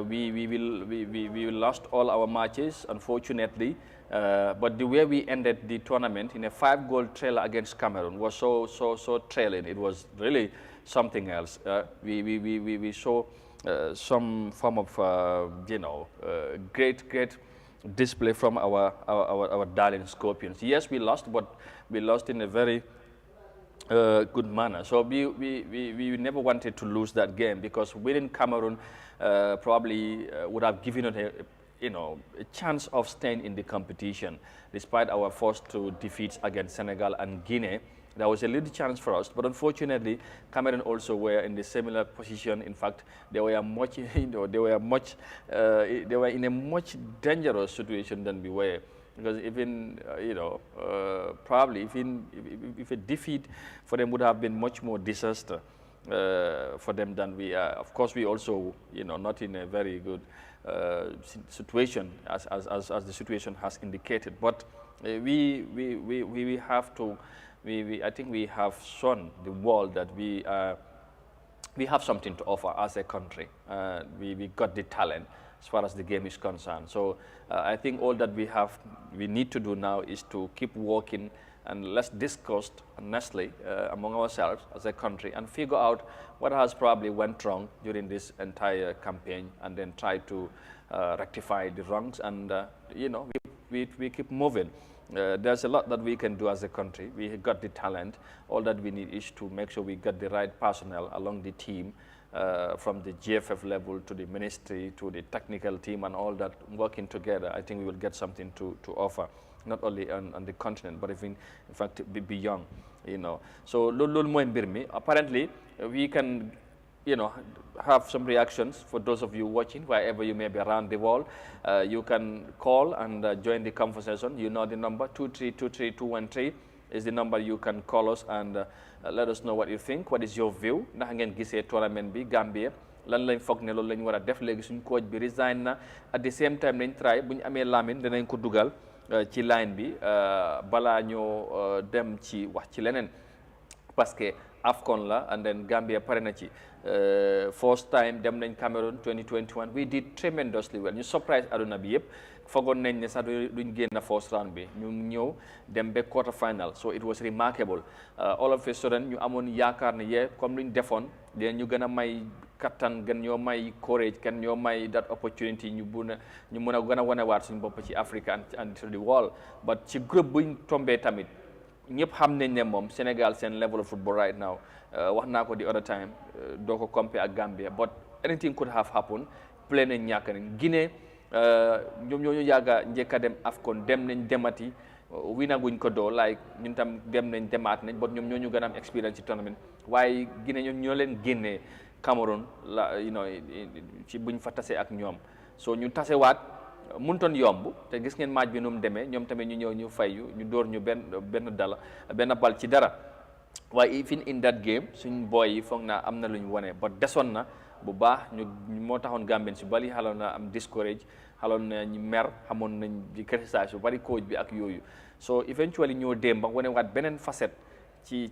A: we lost all our matches unfortunately but the way we ended the tournament in a 5-goal trailer against Cameroon was so thrilling. It was really something else. We saw some form of great display from our darling Scorpions. Yes, we lost, but we lost in a very good manner. So we never wanted to lose that game because winning Cameroon probably would have given us a chance of staying in the competition, despite our first two defeats against Senegal and Guinea. There was a little chance for us, but unfortunately, Cameroon also were in the similar position. In fact, they were much, they were in a much dangerous situation than we were. Because even, probably if a defeat for them would have been much more disaster for them than we are. Of course, we also, not in a very good situation as the situation has indicated. But we have to, I think we have shown the world that we have something to offer as a country. We got the talent as far as the game is concerned. So I think all that we need to do now is to keep working, and let's discuss honestly among ourselves as a country and figure out what has probably went wrong during this entire campaign, and then try to rectify the wrongs, and we keep moving. There's a lot that we can do as a country. We got the talent. All that we need is to make sure we get the right personnel along the team, from the GFF level to the ministry to the technical team, and all that working together. I think we will get something to offer, not only on the continent, but even, in fact, beyond. So lulu moy mbir mi. Apparently, we can, have some reactions for those of you watching, wherever you may be around the world. You can call and join the conversation. You know the number 2323213 is the number. You can call us and let us know what you think. What is your view? Ndax ngeen gisee tournament bi Gambia lan lañ foog ne loolu lañ war a def. Léegi suñ coach bi resign na, at the same time nañ try bu ñu amee Lamine danañ ko dugal ci line bi balaa ñoo dem ci wax ci leneen, parce que AFCON la, and then Gambia pare na ci. First time dem nañ Cameroon 2021, we did tremendously well. Ñu surprise aduna bi yëpp, foogoon nañ ne sax duñ génn first round bi, ñu ñëw dem ba quarter final. So it was remarkable. All of a sudden ñu amoon yaakaar ne comme luñ defoon ñu gën a may kattan, gën ñoo may courage, gën ñoo may that opportunity ñu mën a gën a wanewaat suñu bopp ci Africa and to the world. But ci groupe buñ tombé tamit ñëpp xam nañ ne moom Sénégal seen level of football right now, wax naa ko the other time, doo ko compare ak Gambia, but anything could have happened. Play nañ ñàkk nañ. Guinée ñoom ñoo ñu yàgga njëkk a dem AFCON, dem nañ demati, winaguñ ko doo, like ñun tam dem nañ demaat nañ, but ñoom ñoo ñu gën a am experience ci tournament. Waaye Guinée ñoom ñoo leen génnee Cameroon la, ci buñ fa tase ak ñoom. So ñu tasewaat muntoon yomb, te gis ngeen match bi nu mu demee. Ñoom tamit ñu ñëw ñu fayu, ñu dóor ñu benn bal ci dara. Waaye even in that game suñ boy yi foog naa am na lu ñu wone, ba desoon na bu baax. ñu moo taxoon Gambien si bari xaloon na am discourage, xaloon na ñu mer, xamoon nañ di criticiser bu bari coach bi ak yooyu. So eventually ñoo dem ba wane waat beneen facette ci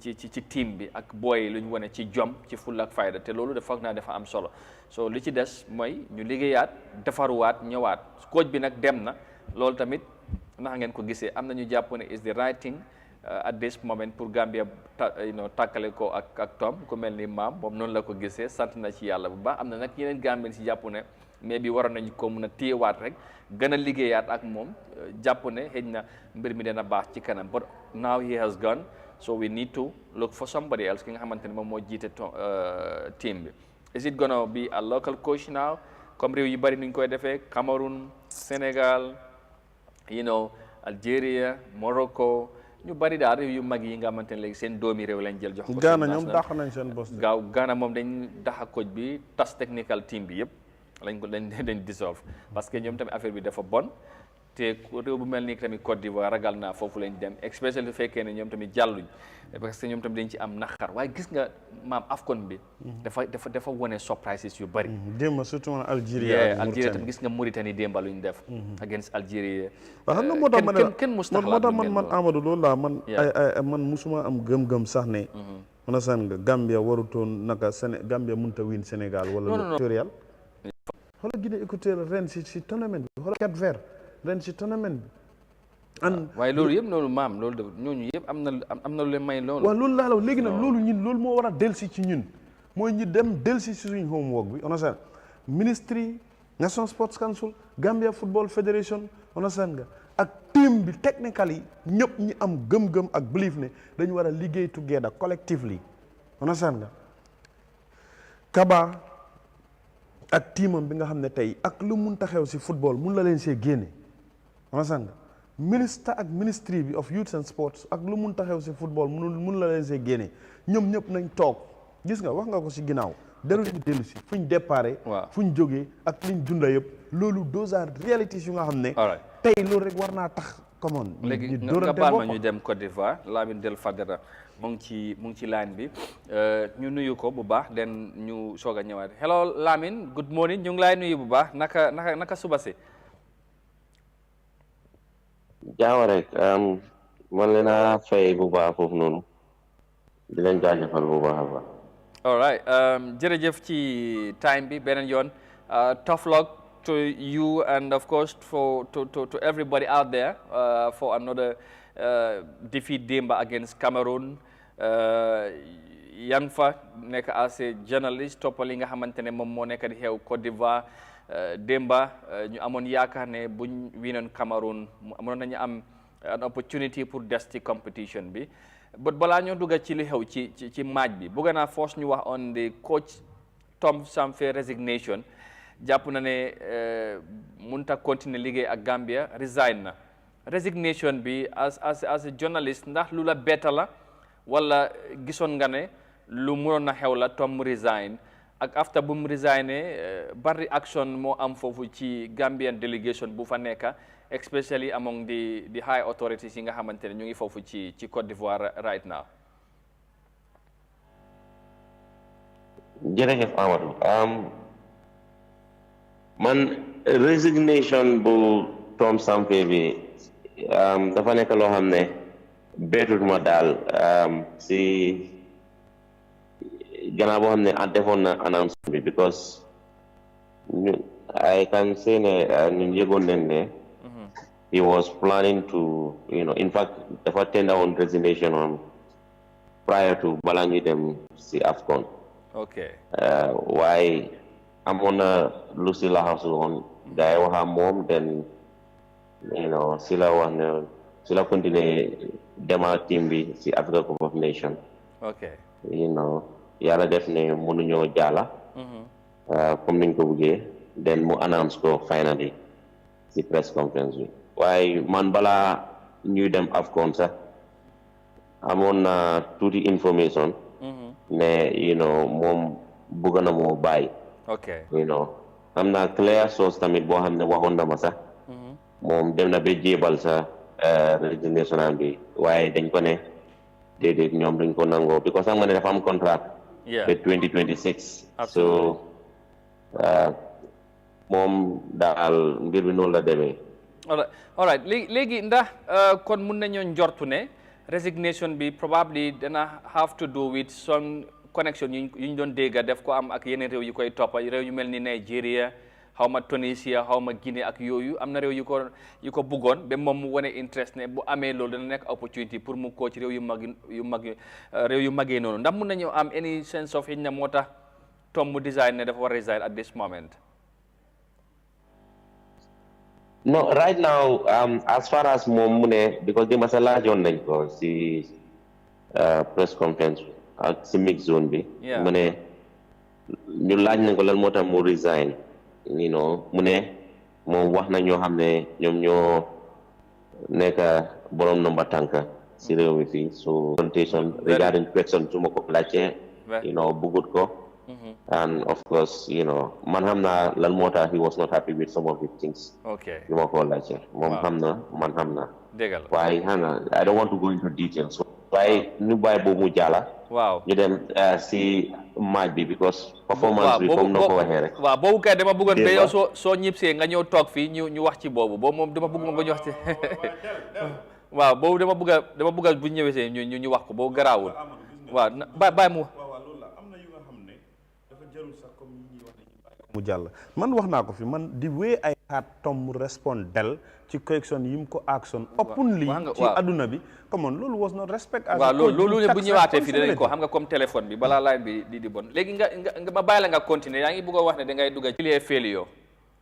A: team bi, ak boy lu ñu wane ci jom, ci fulla ak fayda, te loolu foog naa dafa am solo. So li ci des mooy ñu liggéeyaat, defaruwaat, ñëwaat. Coach bi nag dem na, loolu tamit ndax ngeen ko gisee, am na ñu jàpp ne is the right thing at this moment pour Gambia tàkkale ko ak Tom, ku mel ni maam moom noonu la ko gisee, sant na ci yàlla bu baax. Am na nag yeneen Gambien si jàpp ne mais bi waroon nañ ko mun a téyewaat rek, gën a liggéeyaat ak moom, jàpp ne xëy na mbir mi dana baax ci kanam. But now he has gone, so we need to look for somebody else, ki nga xamante ne moom moo jiite team bi. Is it gonna be a local coach now, comme réew yu bari nuñ koy defee, Cameroon, Sénégal, Algeria, Morocco, ñu bari daal réew yu mag yi nga xamante ne léegi seen doomi réew lañ jël jox ko.
B: Ghana ñoom dàq nañ seen boss.
A: Ghana moom dañ daxa coach bi, tas technical team bi yëpp dañ dissolve, parce que ñoom tamit affaire bi dafa bon. te réew bu mel ni tamit Côte d'Ivoire ragal naa foofu lañ dem, especially su fekkee ne ñoom tamit jàlluñ, parce que ñoom tamit dañ ci am naqar. Waaye gis nga maam AFCON bi dafa wone surprises yu bari.
B: démb surtout man Algérie
A: tam gis nga Mauritanie démba luñ def against Algérie.
B: waaw xam nga moo tax
A: man
B: Amadou loolu laa man musuma am gëm-gëm sax ne mën a san nga Gambia warutoon naka Gambia mënta win Sénégal wala Équatorial. xoolal Guinée Équatoriale ren si tournament bi, xoolal Cap-Vert ren si tournament bi.
A: waaye loolu yëpp loolu maam loolu ñooñu yëpp am na lu leen may loolu.
B: waaw loolu laa la léegi nag loolu moo war a delsi ci ñun, mooy ñu dem delsi si suñu homework bi. on a seen Ministry, National Sports Council, Gambia Football Federation, on a seen nga ak team bi technically ñëpp ñi am gëm-gëm ak belief ne dañu war a liggéey together collectively. on a seen nga Kaba ak teamam bi nga xam ne tey ak lu mun ta xew si football mun la leen see génne. on a seen nga ministre ak ministry bi of youth and sports ak lu mun taxew si football mun la leen see génne ñoom ñëpp nañ toog gis nga wax nga ko si ginnaaw dellu ñu dellu si fuñ déparé fuñ jógee ak liñ dunda yëpp loolu those are realities yu nga xam ne tey loolu rek war naa tax come on
A: léegi nga baal ma ñu dem Côte d'Ivoire Lamine Del Fadera mu ngi ci line bi ñu nuyu ko bu baax den ñu soog a ñëwaat hello Lamine good morning ñu ngi lay nuyu bu baax naka suba si
C: jaaw rek man leen a fay bu baax foofu noonu di leen jaajëfal bu baax a baax
A: all right jërëjëf ci time bi beneen yoon tough luck to you and of course to everybody out there for another defeat démba against Cameroon yang fa nekk as a journalist toppal li nga xamante ne moom moo nekk di xew Côte d'Ivoire démba ñu amoon yaakaar ne buñ winoon Cameroon amoon nañu am an opportunity pour des ci competition bi but balaa ñoo dugga ci li xew ci match bi bëgg naa force ñu wax on the coach Tom Samphe resignation jàpp na ne mënut a continuer liggéey ak Gambia resign na resignation bi as a journalist ndax lu la betta la wala gisoon nga ne lu mënoon na xew la Tom mu resign ak after bu mu resigné ban reaction moo am foofu ci Gambian delegation bu fa nekka especially among the high authorities yi nga xamante ne ñu ngi foofu ci Côte d'Ivoire right now.
C: jërëjëf Amadou man resignation bu Tom Samphe bi dafa nekk loo xam ne beetut ma daal si gannaaw boo xam ne defoon na announcement bi because I can say ne ñun yëgoon nañ ne he was planning to in fact dafa tender on resignation on prior to balaa ñuy dem si AFCON waaye amoon na lu si laxasu woon gars yi waxa moom then si la wax ne si la continuer dema team bi si Africa Cup of Nations yàlla def ne mënuñoo jaala comme niñ ko buggee then mu announce ko finally si press conference bi waaye man balaa ñuy dem AFCON sax amoon na tuuti information ne moom bëgg na moo bàyyi am na clear source tamit boo xam ne waxoon na ma sax moom dem na ba jébal sa resignation bi waaye dañ ko ne déedéet ñoom duñ ko nangoo because xam nga ne dafa am contract ba 2026 so moom daal mbir bi noonu la demee
A: all right léegi ndax kon mun nañoo njortu ne resignation bi probably dana have to do with some connection yu ñu doon dégga def ko am ak yeneen réew yu koy toppa réew yu mel ni Nigeria xaw ma Tunisia xaw ma Guinée ak yooyu am na réew yu ko bëggoon ba moom mu wane interest ne bu amee loolu dana nekk opportunity pour mu coach réew yu magee noonu ndax mun nañu am any sense of na moo tax Tom mu design ne dafa war a resign at this moment.
C: No, right now, as far as moom mu ne because di ma sa laajoon nañ ko si press conference ak si mix zone bi mu ne ñu laaj nañ ko lan moo tax mu resign mu ne moom wax na ñoo xam ne ñoom ñoo nekk borom nomba tànka si réew mi fii so presentation regarding question su ma ko laajte bugut ko and of course man xam naa lan moo tax he was not happy with some of the things yu ma ko laajte moom xam na man xam na waaye xam na I don't want to go into details waaye ñu bàyyi boobu mu jàlla ñu dem si match bi because performance bi comme noo ko waxee rek
A: waaw boobu kay dama bëggoon ba yow soo ñibsee nga ñëw toog fii ñu wax ci boobu moom dama bëgg moom nga ñu wax ci waaw boobu dama bëgg bu ñëwee see ñu wax ko boobu garaawul waaw bàyyi mu
B: mu jàll man wax naa ko fi man the way I had Tom respond del ci question yi mu ko action openly ci aduna bi come on loolu was not respect as
A: waaw loolu ne bu ñëwaatee fii danañ ko xam nga comme téléphone bi balaa line bi di bon léegi nga ma bàyyi la nga continuer yaa ngi bëgg a wax ne da ngay dugg ci failure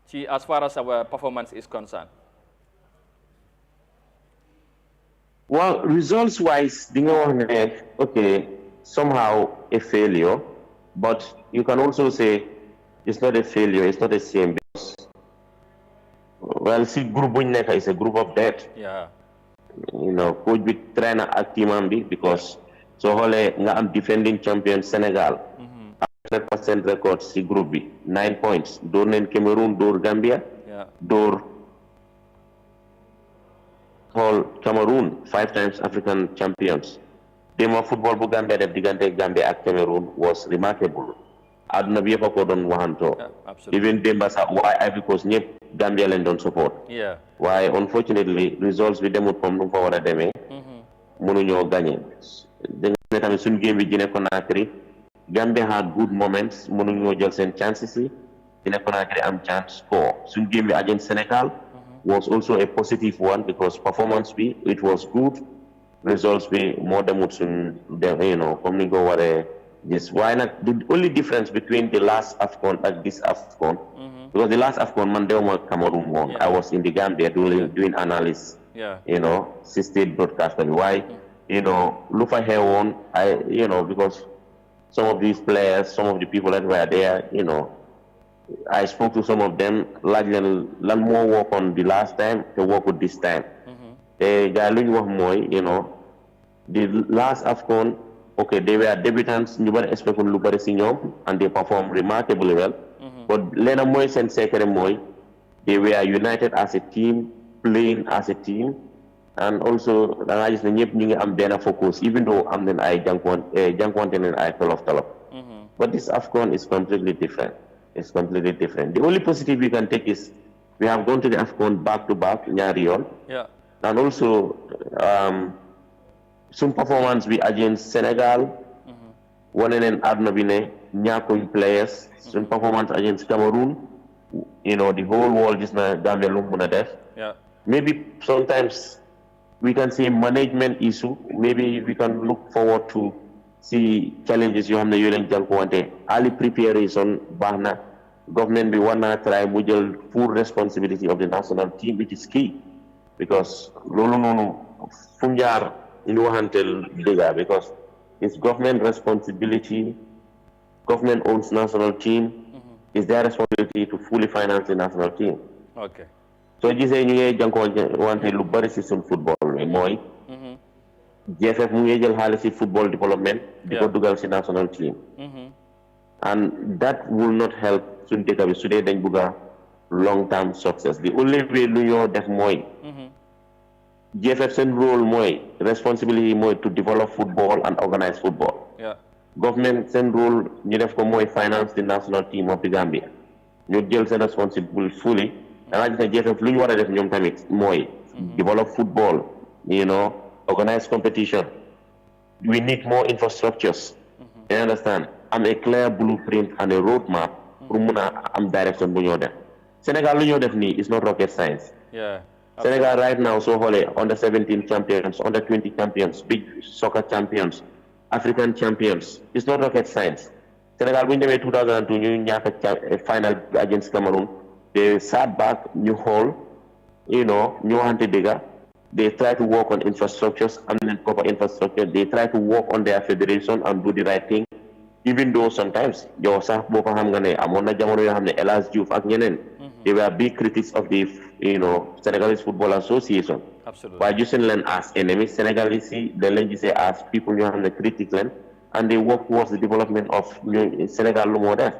A: ci as far as our performance is concerned.
C: Well, results wise di nga wax ne okay somehow a failure but you can also say it's not a failure, it's not the same because Well, see, group buñ nekk is a group of death.
A: Yeah.
C: You know, coach bi trainer ak teamam bi because so xoolee nga am defending champion Sénégal. 100% record si group bi 9 points. Door neen Cameroon, door Gambia. Door xool Cameroon 5 times African champions. Dema football bu Gambia def diggante Gambia ak Cameroon was remarkable. Aduna bi yëpp a ko doon waxantoo. Even Demba sax waaye Ivory Coast ñëpp Gambia lañ doon support. waaye unfortunately results bi demut comme nu mu fa war a demee. mënuñoo gagné. da nga ne tamit suñu game bi Guinée Conakry Gambia had good moments mënuñoo jël seen chances yi Guinée Conakry am chance score. Suñu game bi against Senegal was also a positive one because performance bi it was good. Results bi moo demut suñ you know comme ni nga ko waree gis waaye nag the only difference between the last AFCON and this AFCON because the last AFCON man dewuma Cameroon woon I was in the Gambia doing analysis you know si state broadcaster bi waaye you know lu fa xewoon you know because some of these players some of the people that were there you know I spoke to some of them laaj leen lan moo work on the last time te workut this time te gars lu ñu wax mooy you know the last AFCON okay they were debutants ñu bari expect lu bari si ñoom and they performed remarkably well but leena mooy seen secret mooy they were united as a team playing as a team and also da nga gis ne ñëpp ñu ngi am benn focus even though am nañ ay jànkuwante nañ ay tolof but this AFCON is completely different. It's completely different. The only positive we can take is we have gone to the AFCON back to back ñaari yoon and also some performance bi against Senegal wane neen àdduna bi ne ñàkkuñ players some performance against Cameroon you know the whole world gis na Gambia lu mu mën a def maybe sometimes we can say management issue maybe we can look forward to see challenges yoo xam ne yoo leen jànkuwante early preparation baax na government bi war naa try mu jël full responsibility of the national team which is key because loolu noonu fu mu jaar ñu waxanteel dëgga because it's government responsibility government owns national team it's their responsibility to fully finance the national team soo gisee ñu ngi jànkuwante lu bari si suñ football bi mooy GFF mu ngi jël xaalis si football development di ko dugal si national team and that will not help suñ dëkk bi su dee dañ bugga long term success the only way lu ñoo def mooy GFF seen role mooy responsibility mooy to develop football and organize football government seen role ñu def ko mooy finance the national team of the Gambia ñu jël seen responsibility fully da nga gis ne GFF lu ñu war a def ñoom tamit mooy develop football you know organize competition we need more infrastructures you understand am a clear blueprint and a roadmap pour mun a am direction bu ñoo def Sénégal lu ñoo def nii is not rocket science Senegal right now so xoolee under 17 champions under 20 champions big soccer champions African champions it's not rocket science Senegal bu ñu demee 2002 ñu ñàkk final against Cameroon they sat back ñu xool you know ñu waxante dëgga they try to work on infrastructures and proper infrastructure they try to work on their federation and do the right thing even though sometimes yow sax boo ko xam nga ne amoon na jamono yoo xam ne El Hadj Diouf ak ñeneen they were big critics of the you know Senegalese Football Association waaye gisuñ leen as enemies Senegalese yi dañ leen gisee as people ñoo xam ne critique leen and they work towards the development of ñu Sénégal lu moo def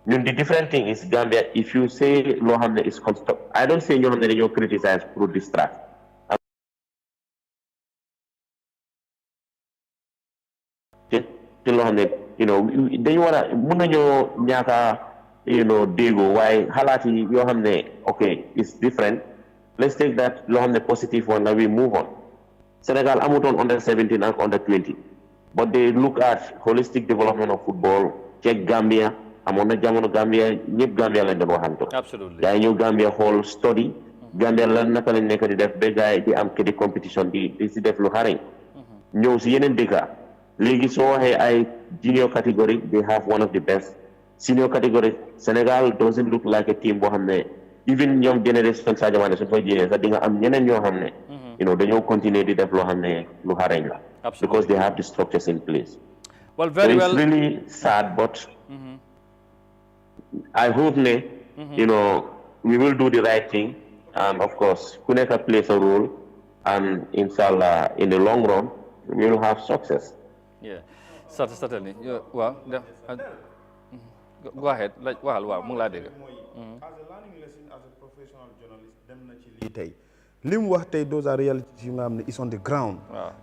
C: ñun the different thing is Gambia if you say loo xam ne is construct I don't say ñoo xam ne dañoo criticize pour distract te loo xam ne you know dañu war a mun nañoo ñaaka you know déggoo waaye xalaat yi yoo xam ne okay it's different let's take that loo xam ne positive one la we move on Sénégal amutoon under 17 ak under 20 but they look at holistic development of football check Gambia amoon na jamono Gambia ñëpp Gambia lañ doon waxanto gaa yi ñëw Gambia xool study Gambia lan naka lañ nekk di def ba gaa yi di am kedi competition di si def lu xarañ ñëw si yeneen dëkka léegi soo waxee ay junior category they have one of the best senior category Senegal doesn't look like a team boo xam ne even ñoom génération Sadio Mané suñ fay jëlee sax di nga am ñeneen ñoo xam ne you know dañoo continuer di def loo xam ne lu xarañ la because they have the structures in place
A: well very well
C: it's really sad but I hope ne you know we will do the right thing and of course, Kuneka plays a role, and inshallah, in the long run, we will have success.
A: Yeah, certainly. Well, go ahead. Wow,
B: as a learning lesson as a professional journalist, dem na ci lii tey li mu wax tey those are realities yu nga xam ne is on the ground.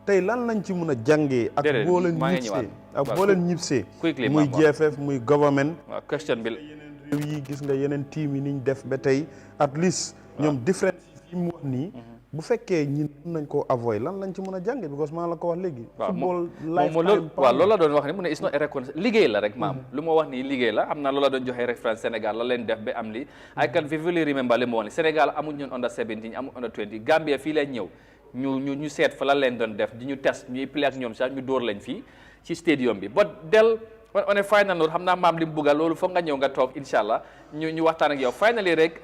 B: tey lan lañ ci mën a jàngee. ak boo leen ñibsee ak boo leen ñibsee. muy GFF muy government.
A: question bi
B: yeneen réew yi gis nga yeneen team yi niñ def ba tey at least ñoom différence yi mu wax nii. bu fekkee ñun mën nañ koo avoid lan lañ ci mën a jàngee because maa la ko wax léegi. football lifetime
A: waaw loolu la doon wax ne mu ne it's not a reconnaissance liggéey la rek maam. lu ma wax nii liggéey la am na loola doon joxe référence Sénégal la leen def ba am li I can vividly remember li ma wax ne Sénégal amuñ ñoon under 17 amuñ under 20 Gambia fii lañ ñëw ñu seet fa la leen doon def di ñu test ñuy play ak ñoom sax ñu dóor lañ fii ci stadium bi but del on a final note xam naa maam li mu bugga loolu foog nga ñëw nga toog incha allah ñu waxtaan ak yow finally rek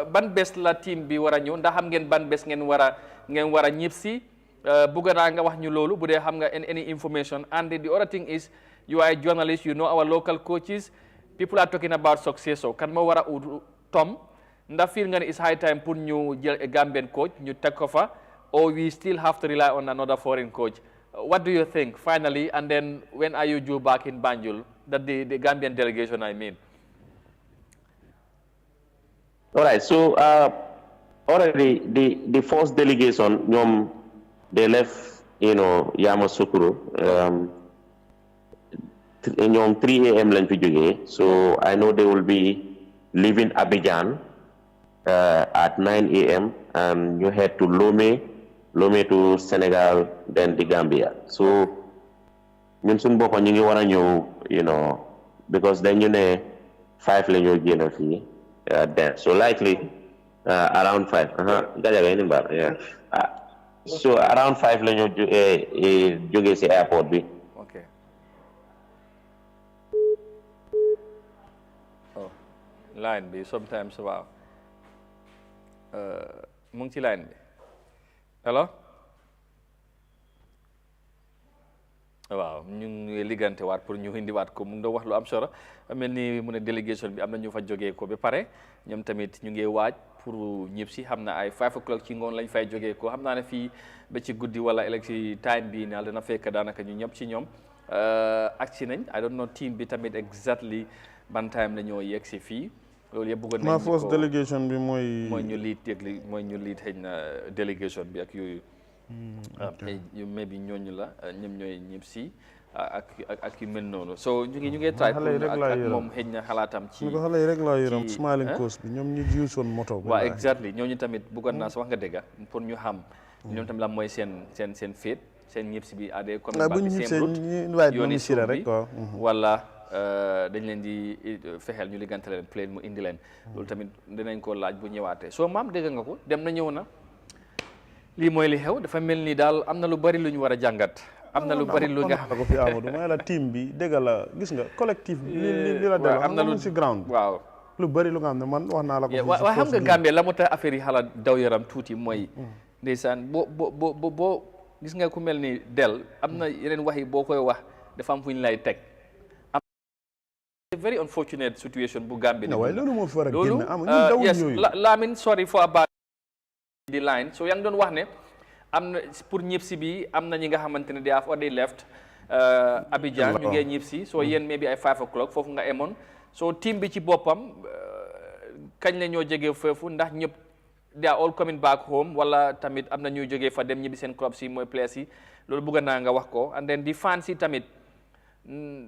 A: ban bés la team bi war a ñëw ndax xam ngeen ban bés ngeen war a ñib si bëgg naa nga wax ñu loolu bu dee xam nga any information and the other thing is you are a journalist you know our local coaches people are talking about success so kan moo war a ut Tom ndax feel nga ne it's high time pour ñu jël a Gambian coach ñu teg ko fa or we still have to rely on another foreign coach what do you think finally and then when are you due back in Banjul that the Gambian delegation I mean.
C: All right, so already the first delegation, they left, Yamoussoukro, 3 a.m. so I know they will be leaving Abidjan at 9 a.m. and you head to Lomé to Senegal, then the Gambia. So, because then 5 fee. Then. So likely around 5. Yeah. So around 5 joge si airport bi.
A: Okay. Oh, line bi sometimes wow. Mu ngi ci line bi. Hello? waaw ñu ngi liggante waat pour ñu indiwaat ko mu ngi doon wax lu am solo mel ni mu ne délégation bi am na ñu fa jógee ko ba pare ñoom tamit ñu ngi waaj pour ñëpp si xam na ay 5 o'clock ci ngoon lañ fay jógee ko xam naa ne fii ba ci guddi wala ëllëg si time bii naal dana fekk daanaka ñu ñëpp ci ñoom ak si nañ I don't know team bi tamit exactly ban time la ñoo yegg si fii loolu yëpp bëggoon nañ
B: ma first délégation bi mooy
A: ñu liit xëy na délégation bi ak yooyu maybe ñooñu la ñoom ñooy ñëpp si ak yu mel noonu so ñu ngi try ak moom xëy na xalaatam ci
B: xale yi rek laa yërëm smiling coast bi ñoom ñu jiw soon moto
A: waaw exactly ñooñu tamit bëggoon naa sa wax nga dëgga pour ñu xam ñoom tamit la mooy seen féet seen ñëpp si bi adee comme ba seen route yooni suuf bi wala dañ leen di fexeel ñu liggante leen plane mu indi leen loolu tamit dinañ ko laaj bu ñëwaatee soo maam dégg nga ko dem na ñëw na lii mooy li xew dafa mel ni daal am na lu bari lu ñu war a jàngat am na lu bari lu nga xam
B: ko fi Amadou mooy la team bi dégg la gis nga collectif bi li la def am na lu si ground
A: waaw
B: lu bari lu nga xam ne man wax naa la ko
A: waaw xam nga Gambie la mu tax affaire yi xala daw yaram tuuti mooy ndeysaan boo gis nga ku mel ni del am na yeneen wax yi boo koy wax dafa am fu ñu lay teg am very unfortunate situation bu Gambie
B: waaye loolu moo fi war a génn am ñu daw yooyu
A: Lamin sorry for about di line so yaa ngi doon wax ne am na pour ñëpp si bi am na ñi nga xamante ne they have already left Abidjan ñu ngee ñëpp si so yéen maybe ay 5 o'clock foofu nga emoon so team bi ci boppam kañ la ñoo jógee foofu ndax ñëpp they are all coming back home wala tamit am na ñuy jógee fa dem ñibbi seen club si mooy place yi loolu bëgg naa nga wax ko and then di fans yi tamit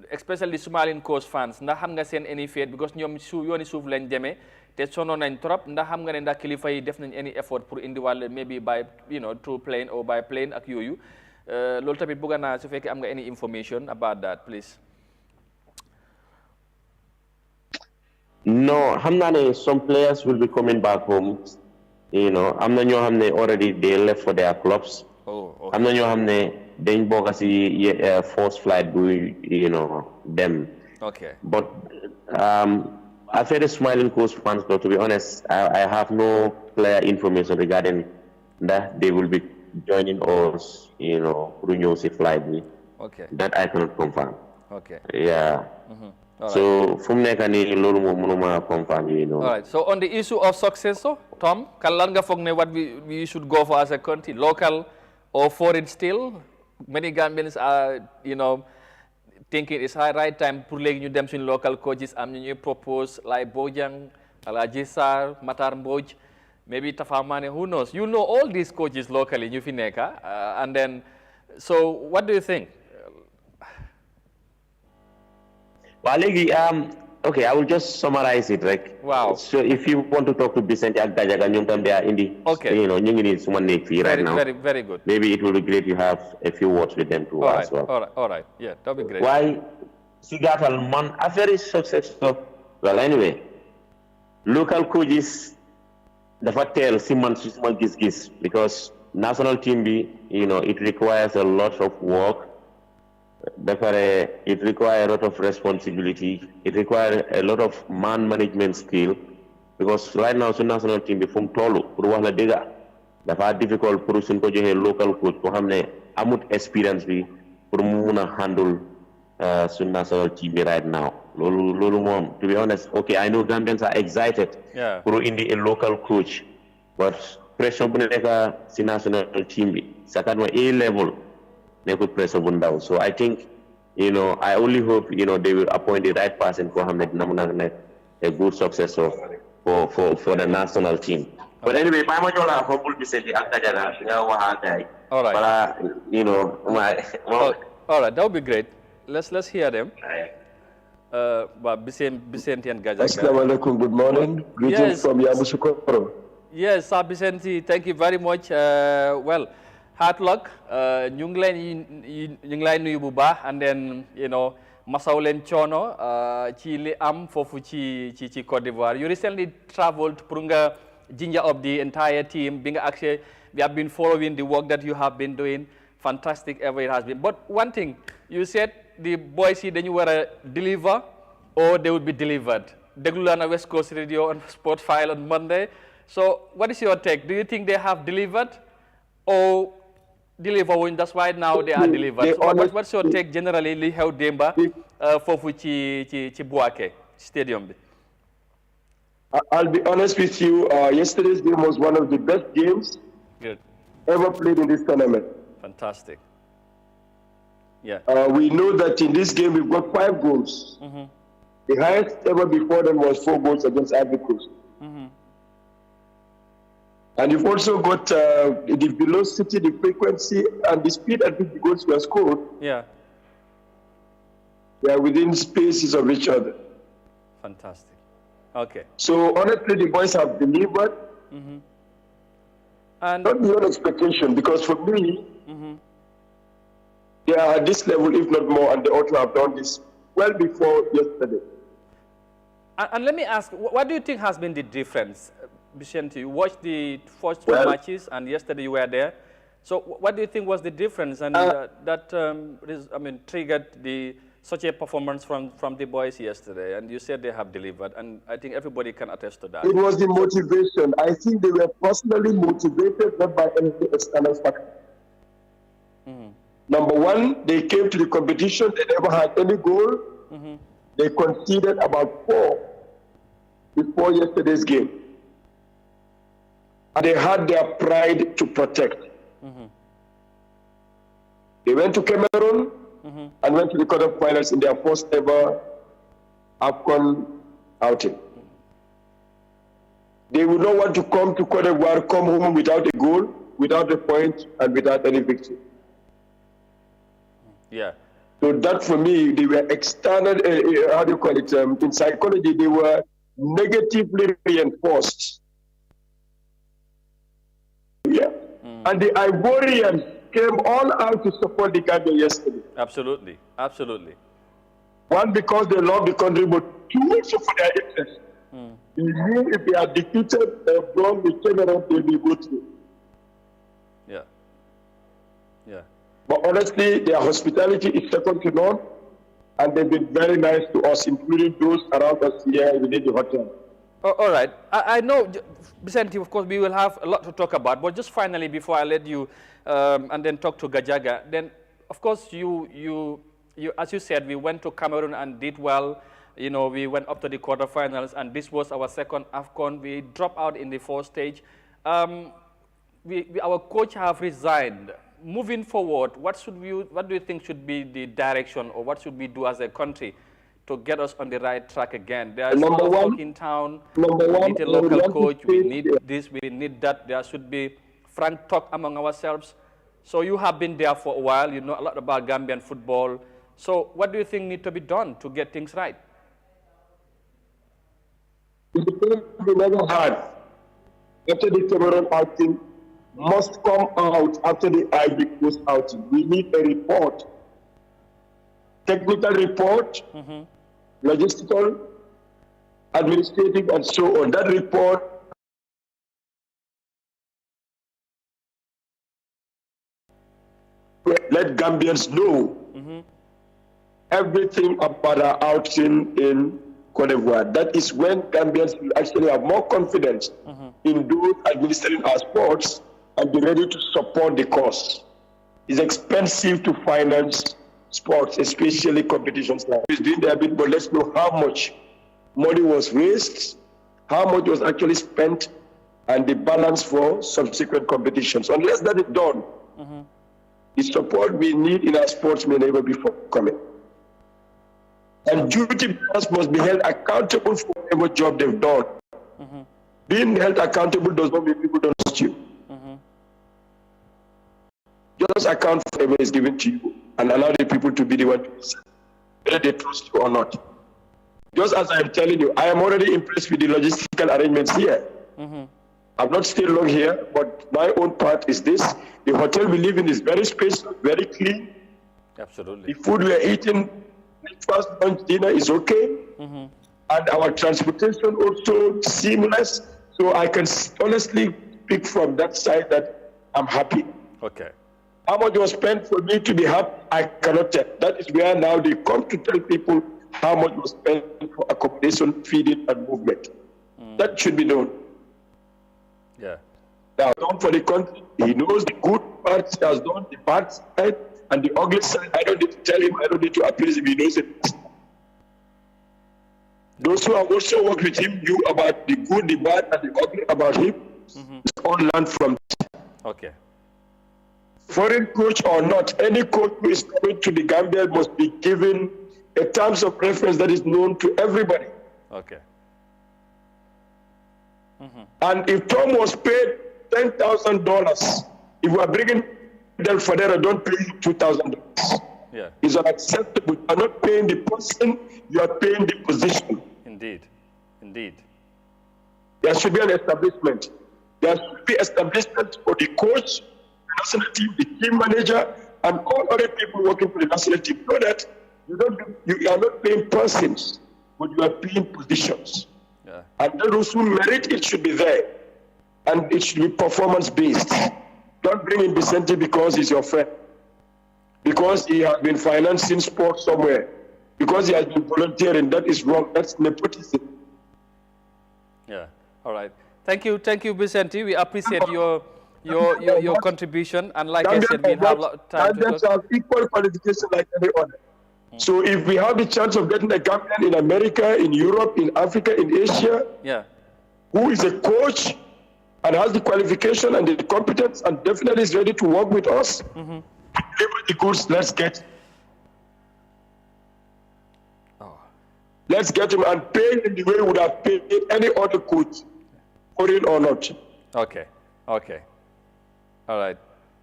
A: especially Somalian Coast fans ndax xam nga seen any fate because ñoom yooni suuf lañ demee te sono nañ trop ndax xam nga ne ndax kilifa yi def nañ any effort pour indi wàll maybe by through plane or by plane ak yooyu loolu tamit bëgg naa su fekkee am nga any information about that please.
C: No, xam naa ne some players will be coming back home. am na ñoo xam ne already they left for their clubs. am na ñoo xam ne dañ bokk si first flight bu dem.
A: Okay.
C: But I've heard the Smiling Coast fans, though, to be honest, I have no clear information regarding that they will be joining us, Runyosi flight.
A: Okay.
C: That I cannot confirm.
A: Okay.
C: Yeah. So from nekani lolu mo mënuma confirm you know.
A: All right. So on the issue of success, so Tom, kalanga fogne what we should go for as a country, local or foreign still. Many Gambians are, you know, thinking it's high right time pour legi ñu dem suñu local coaches am ñu propose like Bojang, Alaji Sarr, Matar Mbodj, maybe Tafa Mane, who knows? You know all these coaches locally, ñu fi nekka, and then, so what do you think?
C: Well, okay, I will just summarize it, right?
A: Wow.
C: So if you want to talk to Vicente Agdajaga, they are in the,
A: okay.
C: You know, you need someone right now.
A: Very good.
C: Maybe it will be great to have a few words with them too as well.
A: All right. Yeah, that'll be great.
C: Why? Sigatal man, a very successful. Well, anyway, local coaches, the fatel Simon small gis because national team you know, it requires a lot of work. It requires a lot of responsibility. It requires a lot of man management skill because right now, the national team from Tolu, Purwana Dega, that's difficult for a local coach to have amount experience for handle the national team right now. To be honest, okay, I know Gambians are excited for a local coach, but pressure on the national team, second A level. They could press up and down. So I think, you know, I only hope, you know, they will appoint the right person for a good successor for the national team. Okay. But anyway, my majola humble to say the all right. But, you know,
A: all right, that would be great. Let's hear them. Vicente and Gajaga.
D: Assalamu alaikum. Good morning. Greetings from Yamoussoukro.
A: Yes, Sir Vicente, thank you very much. Well, hard luck. Ñu ngi lay nuyu bu baax, and then, you know, masaw leen coono ci li am foofu ci Côte d'Ivoire. You recently traveled pour nga ginger up the entire team. We have been following the work that you have been doing. Fantastic ever it has been. But one thing, you said the boys here, then you were a deliver or they would be delivered. Déglu naa West Coast Radio on Sport File on Monday. So what is your take? Do you think they have delivered or delivering? That's why now they are delivered. So what's your take generally li xew démba foofu ci Bouaké stadium bi?
D: I'll be honest with you, yesterday's game was one of the best games ever played in this tournament.
A: Fantastic. Yeah.
D: We know that in this game we've got 5 goals. The highest ever before them was 4 goals against Ivory Coast. And you've also got the velocity, the frequency, and the speed at which the goals were scored.
A: Yeah.
D: They are within spaces of each other.
A: Fantastic. Okay.
D: So honestly, the boys have delivered.
A: And
D: not beyond expectation, because for me, they are at this level, if not more, and they ought to have done this well before yesterday.
A: And let me ask, what do you think has been the difference? Vicente, you watched the first 2 matches, and yesterday you were there. So what do you think was the difference, and triggered such a performance from the boys yesterday? And you said they have delivered, and I think everybody can attest to that.
D: It was the motivation. I think they were personally motivated, not by any external factor. Number one, they came to the competition, they never had any goal. They conceded about 4 before yesterday's game. And they had their pride to protect. They went to Cameroon and went to the quarterfinals in their first ever AFCON outing. They would not want to come to Côte d'Ivoire, come home without a goal, without a point, and without any victory.
A: Yeah.
D: So that for me, they were external, how do you call it? In psychology, they were negatively reinforced. Yeah. And the Ivorians came all out to support the Gambia yesterday.
A: Absolutely. Absolutely.
D: One, because they love the country, but 2 also for their interest. If they are defeated from the Cameroon, they will be good through.
A: Yeah. Yeah.
D: But honestly, their hospitality is second to none, and they've been very nice to us, including those around us here within the hotel.
A: All right. I know, Vicente, of course, we will have a lot to talk about, but just finally, before I let you and then talk to Gajaga, then, of course, you as you said, we went to Cameroon and did well. you know, we went up to the quarterfinals, and this was our second AFCON. We dropped out in the fourth stage. Our coach have resigned. Moving forward, what do you think should be the direction, or what should we do as a country to get us on the right track again? There's a lot of talk in town. We need a local coach. We need this. We need that. There should be frank talk among ourselves. So you have been there for a while. You know a lot about Gambian football. So what do you think needs to be done to get things right?
D: The thing we never had after the Cameroon outing must come out after the Ivory Coast outing. We need a report, technical report, logistical, administrative, and so on. That report let Gambians know everything about our outing in Cote d'Ivoire. That is when Gambians will actually have more confidence in those administering our sports and be ready to support the cause. It's expensive to finance sports, especially competitions like this. Doing their bit, but let's know how much money was raised, how much was actually spent, and the balance for subsequent competitions. Unless that is done, the support we need in our sports may never be forthcoming. And duty bearers must be held accountable for whatever job they've done. Being held accountable does not mean people don't trust you. Just account for whatever is given to you and allow the people to be the one to decide whether they trust you or not. Just as I'm telling you, I am already impressed with the logistical arrangements here. I've not stayed long here, but my own part is this. The hotel we live in is very spacious, very clean.
A: Absolutely.
D: The food we are eating, breakfast, lunch, dinner is okay. And our transportation also seamless. So I can honestly speak from that side that I'm happy.
A: Okay.
D: How much was spent for me to be happy, I cannot tell. That is where now they come to tell people how much was spent for accommodation, feeding, and movement. That should be known.
A: Yeah.
D: Now, done for the country. He knows the good parts he has done, the bad side, and the ugly side. I don't need to tell him, I don't need to appease him, he knows it. Those who have also worked with him knew about the good, the bad, and the ugly about him. It's all learned from that.
A: Okay.
D: Foreign coach or not, any coach who is coming to the Gambia must be given a terms of reference that is known to everybody.
A: Okay.
D: And if Tom was paid $10,000, if we are bringing Del Fadera, don't pay him $2,000.
A: Yeah.
D: It's unacceptable. You are not paying the person, you are paying the position.
A: Indeed. Indeed.
D: There should be an establishment. There should be establishment for the coach, the national team, the team manager, and all other people working for the national team. So that you are not paying persons, but you are paying positions.
A: Yeah.
D: And those who merit it should be there. And it should be performance-based. Don't bring in Vicente because he's your friend. Because he has been financing sports somewhere. Because he has been volunteering. That is wrong. That's nepotism.
A: Yeah. All right. Thank you, Vicente. We appreciate your contribution. And like I said, we have a lot of time to talk.
D: Have equal qualification like any other. So if we have the chance of getting a Gambian in America, in Europe, in Africa, in Asia, who is a coach and has the qualification and the competence and definitely is ready to work with us, deliver the goods, let's get. Let's get him and pay him the way we would have paid any other coach, foreign or not.
A: Okay. Okay. All right.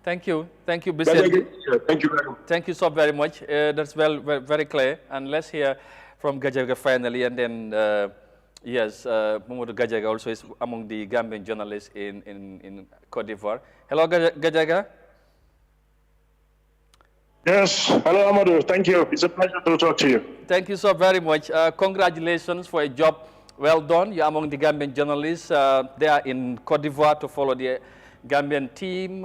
A: Thank you, Vicente.
D: Thank you very much.
A: Thank you so very much. That's very clear. And let's hear from Gajaga finally, and then yes, Mamadou Gajaga also is among the Gambian journalists in Cote d'Ivoire. Hello, Gajaga.
E: Yes, hello Amadou, thank you. It's a pleasure to talk to you.
A: Thank you so very much. Congratulations for a job well done. You're among the Gambian journalists there in Cote d'Ivoire to follow the Gambian team.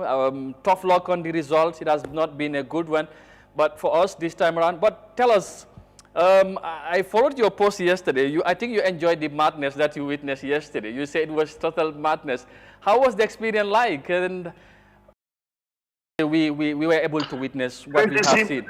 A: Tough luck on the results. It has not been a good one, but for us this time around. But tell us, I followed your post yesterday. I think you enjoyed the madness that you witnessed yesterday. You said it was total madness. How was the experience like? And we were able to witness what we have seen.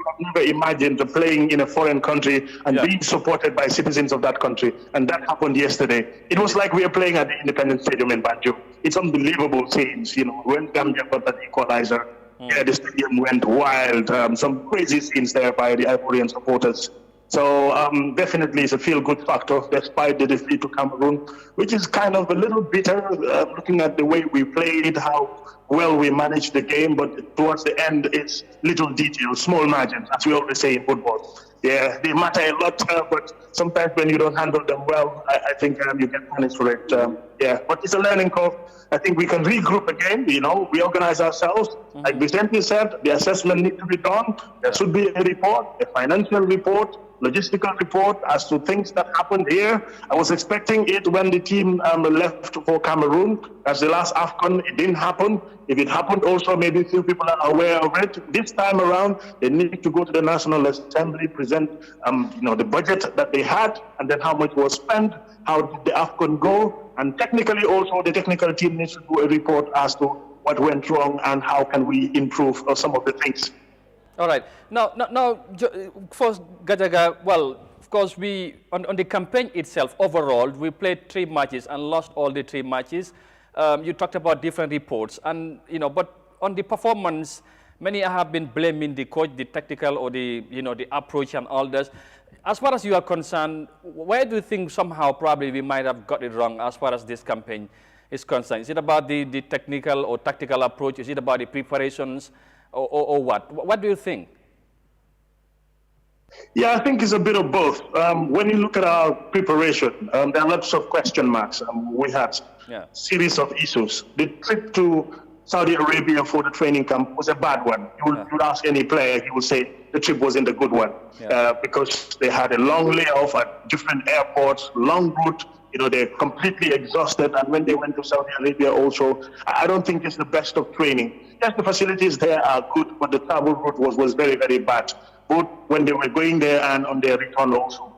E: could have never imagined playing in a foreign country and being supported by citizens of that country. And that happened yesterday. It was like we were playing at the Independence Stadium in Banjul. It's unbelievable scenes, you know, when Gambia got that equalizer. Yeah, the stadium went wild. Some crazy scenes there by the Ivorian supporters. So definitely it's a feel-good factor despite the defeat to Cameroon, which is kind of a little bitter looking at the way we played, how well we managed the game, but towards the end it's little details, small margins, as we always say in football. Yeah, they matter a lot, but sometimes when you don't handle them well, I think you get punished for it. Yeah, but it's a learning curve. I think we can regroup again, you know, reorganize ourselves. Like Vicente said, the assessment needs to be done. There should be a report, a financial report, logistical report as to things that happened here. I was expecting it when the team left for Cameroon. As the last AFCON, it didn't happen. If it happened also, maybe a few people are aware of it. This time around, they need to go to the National Assembly, present you know, the budget that they had, and then how much was spent, how did the AFCON go, and technically also the technical team needs to do a report as to what went wrong and how can we improve some of the things.
A: All right. Now, first, Gajaga, well, of course, we, on the campaign itself, overall, we played 3 matches and lost all the 3 matches. You talked about different reports, and, you know, but on the performance, many have been blaming the coach, the tactical or the, you know, the approach and all this. As far as you are concerned, where do you think somehow probably we might have got it wrong as far as this campaign is concerned? Is it about the technical or tactical approach? Is it about the preparations? Or what? What do you think?
E: Yeah, I think it's a bit of both. When you look at our preparation, there are lots of question marks. We had a series of issues. The trip to Saudi Arabia for the training camp was a bad one. You would ask any player, he would say the trip wasn't a good one because they had a long layoff at different airports, long route. You know, they're completely exhausted. And when they went to Saudi Arabia also, I don't think it's the best of training. Yes, the facilities there are good, but the travel route was very, very bad, both when they were going there and on their return also.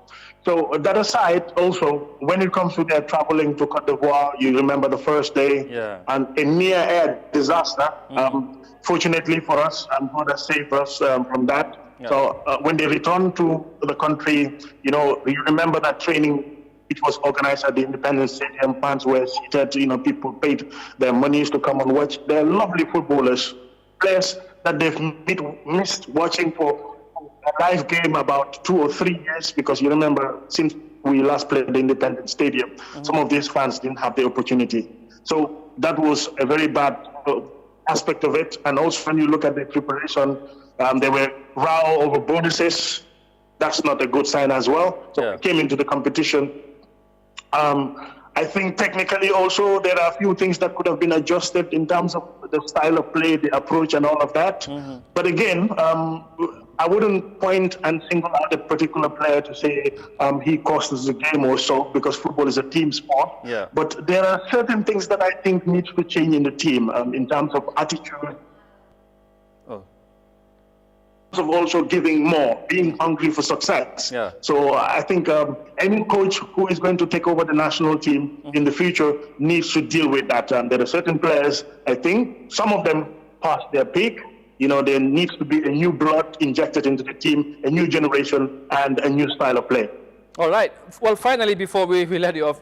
E: So that aside, also, when it comes to their traveling to Cote d'Ivoire, you remember the first day, and a near air disaster. Fortunately for us, and God has saved us from that. So when they returned to the country, you know, you remember that training. It was organized at the Independence Stadium. Fans were seated. You know, people paid their monies to come and watch. They're lovely footballers, players that they've missed watching for a live game about 2 or 3 years. Because you remember, since we last played at the Independence Stadium, some of these fans didn't have the opportunity. So that was a very bad aspect of it. And also, when you look at the preparation, there were row over bonuses. That's not a good sign as well. So we came into the competition. I think technically also there are a few things that could have been adjusted in terms of the style of play, the approach and all of that. But again, I wouldn't point and single out a particular player to say he cost us the game or so, because football is a team sport. But there are certain things that I think need to change in the team in terms of attitude, of also giving more, being hungry for success. So I think any coach who is going to take over the national team in the future needs to deal with that. There are certain players, I think, some of them past their peak. You know, there needs to be a new blood injected into the team, a new generation, and a new style of play.
A: All right. Well, finally, before we let you off,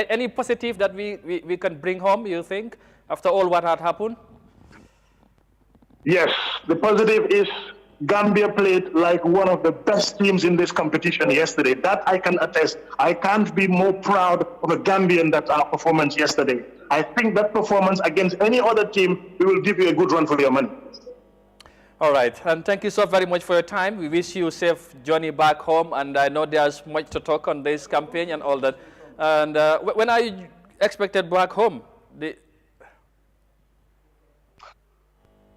A: any positive that we can bring home, you think, after all what had happened?
E: Yes, the positive is Gambia played like one of the best teams in this competition yesterday. That I can attest. I can't be more proud of a Gambian than our performance yesterday. I think that performance against any other team, we will give you a good run for your money.
A: All right, and thank you so very much for your time. We wish you a safe journey back home, and I know there's much to talk on this campaign and all that. And when are you expected back home?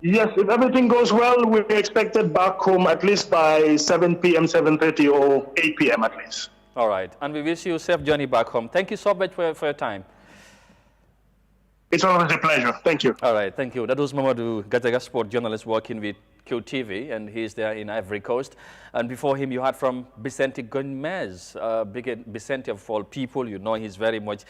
E: Yes, if everything goes well, we're expected back home at least by 7 p.m., 7:30 or 8 p.m. at least.
A: All right, and we wish you a safe journey back home. Thank you so much for your time.
E: It's always a pleasure. Thank you.
A: All right, thank you. That was Mamadou Gajaga, sport journalist working with QTV, and he's there in Ivory Coast. And before him, you heard from Vicente Gomez, Vicente of all people. You know, he's very much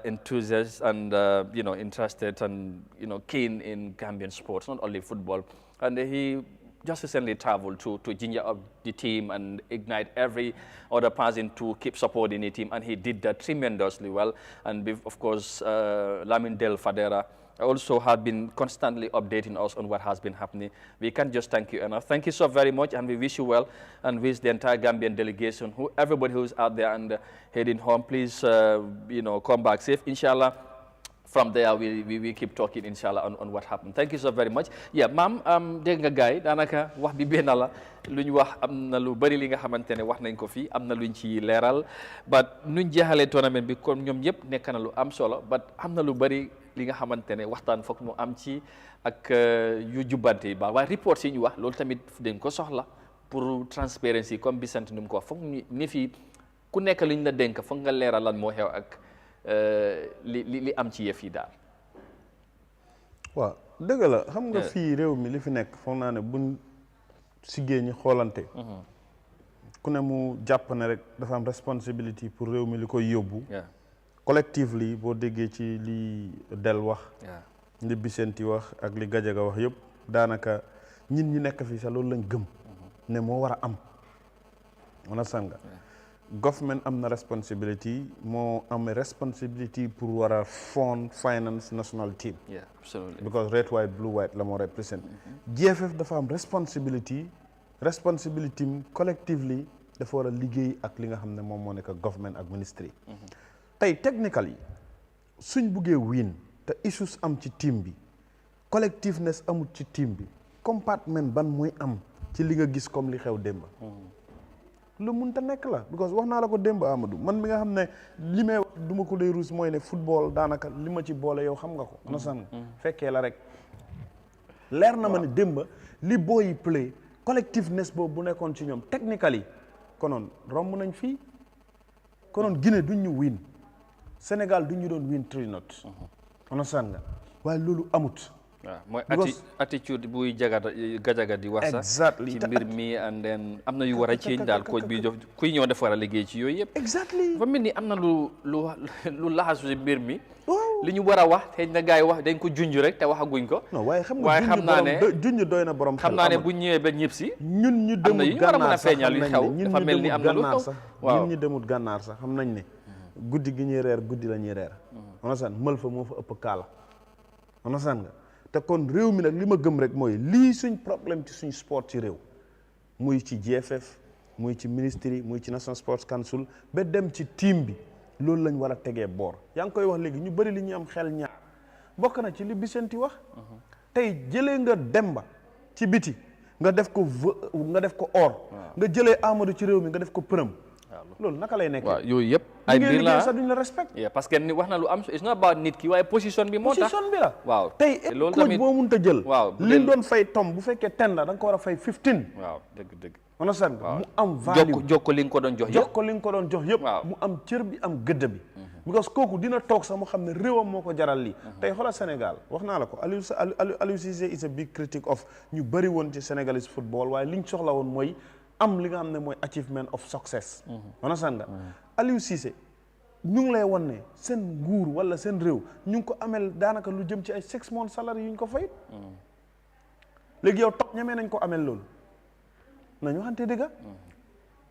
A: enthusiastic and you know, interested and, you know, keen in Gambian sports, not only football. And he just recently traveled to ginger up the team and ignite every other person to keep supporting the team, and he did that tremendously well. And of course, Lamin Del Fadera also have been constantly updating us on what has been happening. We can just thank you enough. Thank you so very much, and we wish you well, and wish the entire Gambian delegation, everybody who's out there and heading home, please, come back safe, inshallah. From there, we keep talking, inshallah, on what happened. Thank you so very much. Yeah, ma'am, dégg nga gaay daanaka wax bi benn la lu ñu wax am na lu bari li nga xamante ne wax nañ ko fii am na luñ ci leeral but nuñ jeexalee tournament bi comme ñoom ñëpp nekk na lu am solo but am na lu bari li nga xamante ne waxtaan foog mu am ci ak yu jubbante yi baax waaye report yi ñu wax loolu tamit dañ ko soxla pour transparency comme bi sant nu mu ko wax foog ni fii ku nekk liñ la dénk foog nga leeral lan moo xew ak li am ci yëf yi daal.
B: waaw dëgg la xam nga fii réew mi li fi nekk foog naa ne buñ siggee ñi xoolante ku ne mu jàpp ne rek dafa am responsibility pour réew mi li koy yóbbu collectively boo déggee ci li Del wax li Bisenti wax ak li Gajaga wax yëpp daanaka ñin ñi nekk fii sax loolu lañ gëm ne moo war a am wana sanga government am na responsibility moo am responsibility pour war a fund finance national team
A: absolutely
B: because red white blue white la moo represent GFF dafa am responsibility collectively dafa war a liggéey ak li nga xam ne moom moo nekk government ak ministry tey technically suñ buggee win te issues am ci team bi collectiveness amul ci team bi compartment ban mooy am ci li nga gis comme li xew démba lu munta nekk la because wax naa la ko démb Amadou man mi nga xam ne li may wax du ma ko lay ruus mooy ne football daanaka li ma ci boole yow xam nga ko nasan fekkee la rek leer na ma ne démb li booyi play collectiveness boobu bu nekkoon ci ñoom technically konoon romb nañ fii konoon Guinée duñ ñu win Sénégal duñ ñu doon win 3-0 nasan nga waaye loolu amut
A: waaw mooy attitude buy Gajaga di wax sax ci mbir mi and then am na yu war a change daal coach bi jox kuy ñëw def war a liggéey ci yooyu yëpp dafa mel ni am na lu laxasu ci mbir mi li ñu war a wax xëy na gars yi wax dañ ko junj rek te waxaguñ ko
B: waaye xam naa ne junj doy na borom
A: xam naa ne bu ñëwee ba ñëpp si
B: ñun ñu demul gànnaar sax
A: feeñal yu xew dafa mel ni am na lu xew
B: ñun ñu demul gànnaar sax xam nañ ne guddi gi ñuy reer guddi la ñuy reer onasan mël fa moo fa ëpp kaala onasan nga te kon réew mi nag li ma gëm rek mooy lii suñ problème ci suñ sport ci réew muy ci GFF muy ci ministry muy ci National Sports Council ba dem ci team bi loolu lañ war a tegee boor yaa ngi koy wax léegi ñu bëri li ñuy am xel ñaar bokk na ci li Bisenti wax tey jëlee nga Demba ci biti nga def ko or nga jëlee Amadou ci réew mi nga def ko përëm loolu naka lay nekk
A: waaw yooyu yëpp ay mbir la
B: sax duñ la respect
A: parce que ni wax na lu am it's not about nit ki waaye position bi moo tax
B: position bi la
A: waaw
B: tey coach boo mënta jël liñ doon fay tom bu fekkee 10 la da nga ko war a fay 15
A: waaw dëgg
B: on san mu am value
A: jokko li nga ko doon jox
B: yëpp mu am cër bi am gëdd bi because kooku dina toog sax mu xam ne réewam moo ko jaral lii tey xoolal Sénégal wax naa la ko Aliou Cissé is a big critic of ñu bëri woon ci Sénégalese football waaye liñ soxla woon mooy am li nga xam ne mooy achievement of success understand nga Aliou Cissé ñu ngi lay won ne seen nguur wala seen réew ñu ngi ko amel daanaka lu jëm ci ay 6 months salary yu ñu ko fayit léegi yow topp ñemee nañ ko amel loolu nañu waxante dëgga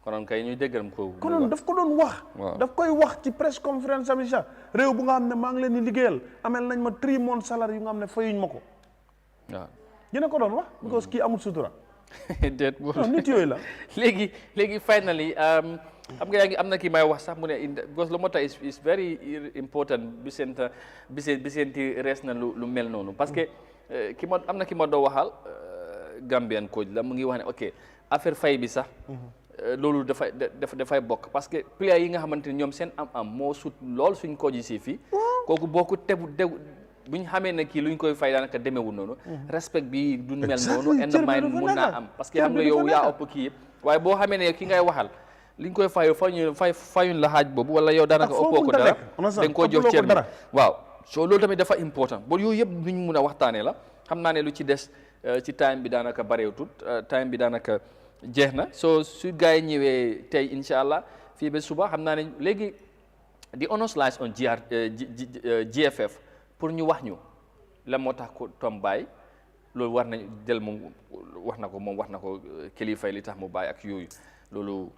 A: konoon kay ñuy déggal ko
B: konoon daf ko doon wax daf koy wax ci press conference am sax réew bu nga xam ne maa ngi leen di liggéeyal amel nañ ma 3 months salary yu nga xam ne fayuñ ma ko waaw dina ko doon wax because kii amul sutura
A: déet
B: nit yooyu la
A: léegi finally xam nga yaa ngi am na kii may wax sax mu ne because lu moo tax is very important Bisenti rees na lu mel noonu parce que am na ki ma doo waxal Gambian coach la mu ngi wax ne ok affaire fay bi sax loolu dafay bokk parce que players yi nga xamante ne ñoom seen am moo sut lool suñ coach yi si fii kooku boo ko bu ñu xamee ne kii lu ñu koy fay daanaka demeewul noonu respect bi du mel noonu and mind mun naa am parce que xam nga yow yaa ëpp kii yëpp waaye boo xamee ne ki ngay waxal li ñu koy fayuñ la xaaj boobu wala yow daanaka ëppoo ko dara dañ koo jox cër bi waaw so loolu tamit dafa important ba yooyu yëpp lu ñu mun a waxtaanee la xam naa ne lu ci des ci time bi daanaka bareewutut time bi daanaka jeex na so su gars yi ñëwee tey incha allah fii ba suba xam naa ne léegi di honors lies on GFF pour ñu wax ñu la moo tax ko Tom Baye loolu war nañ jël moom wax na ko kilifa yi li tax mu bàyyi ak yooyu loolu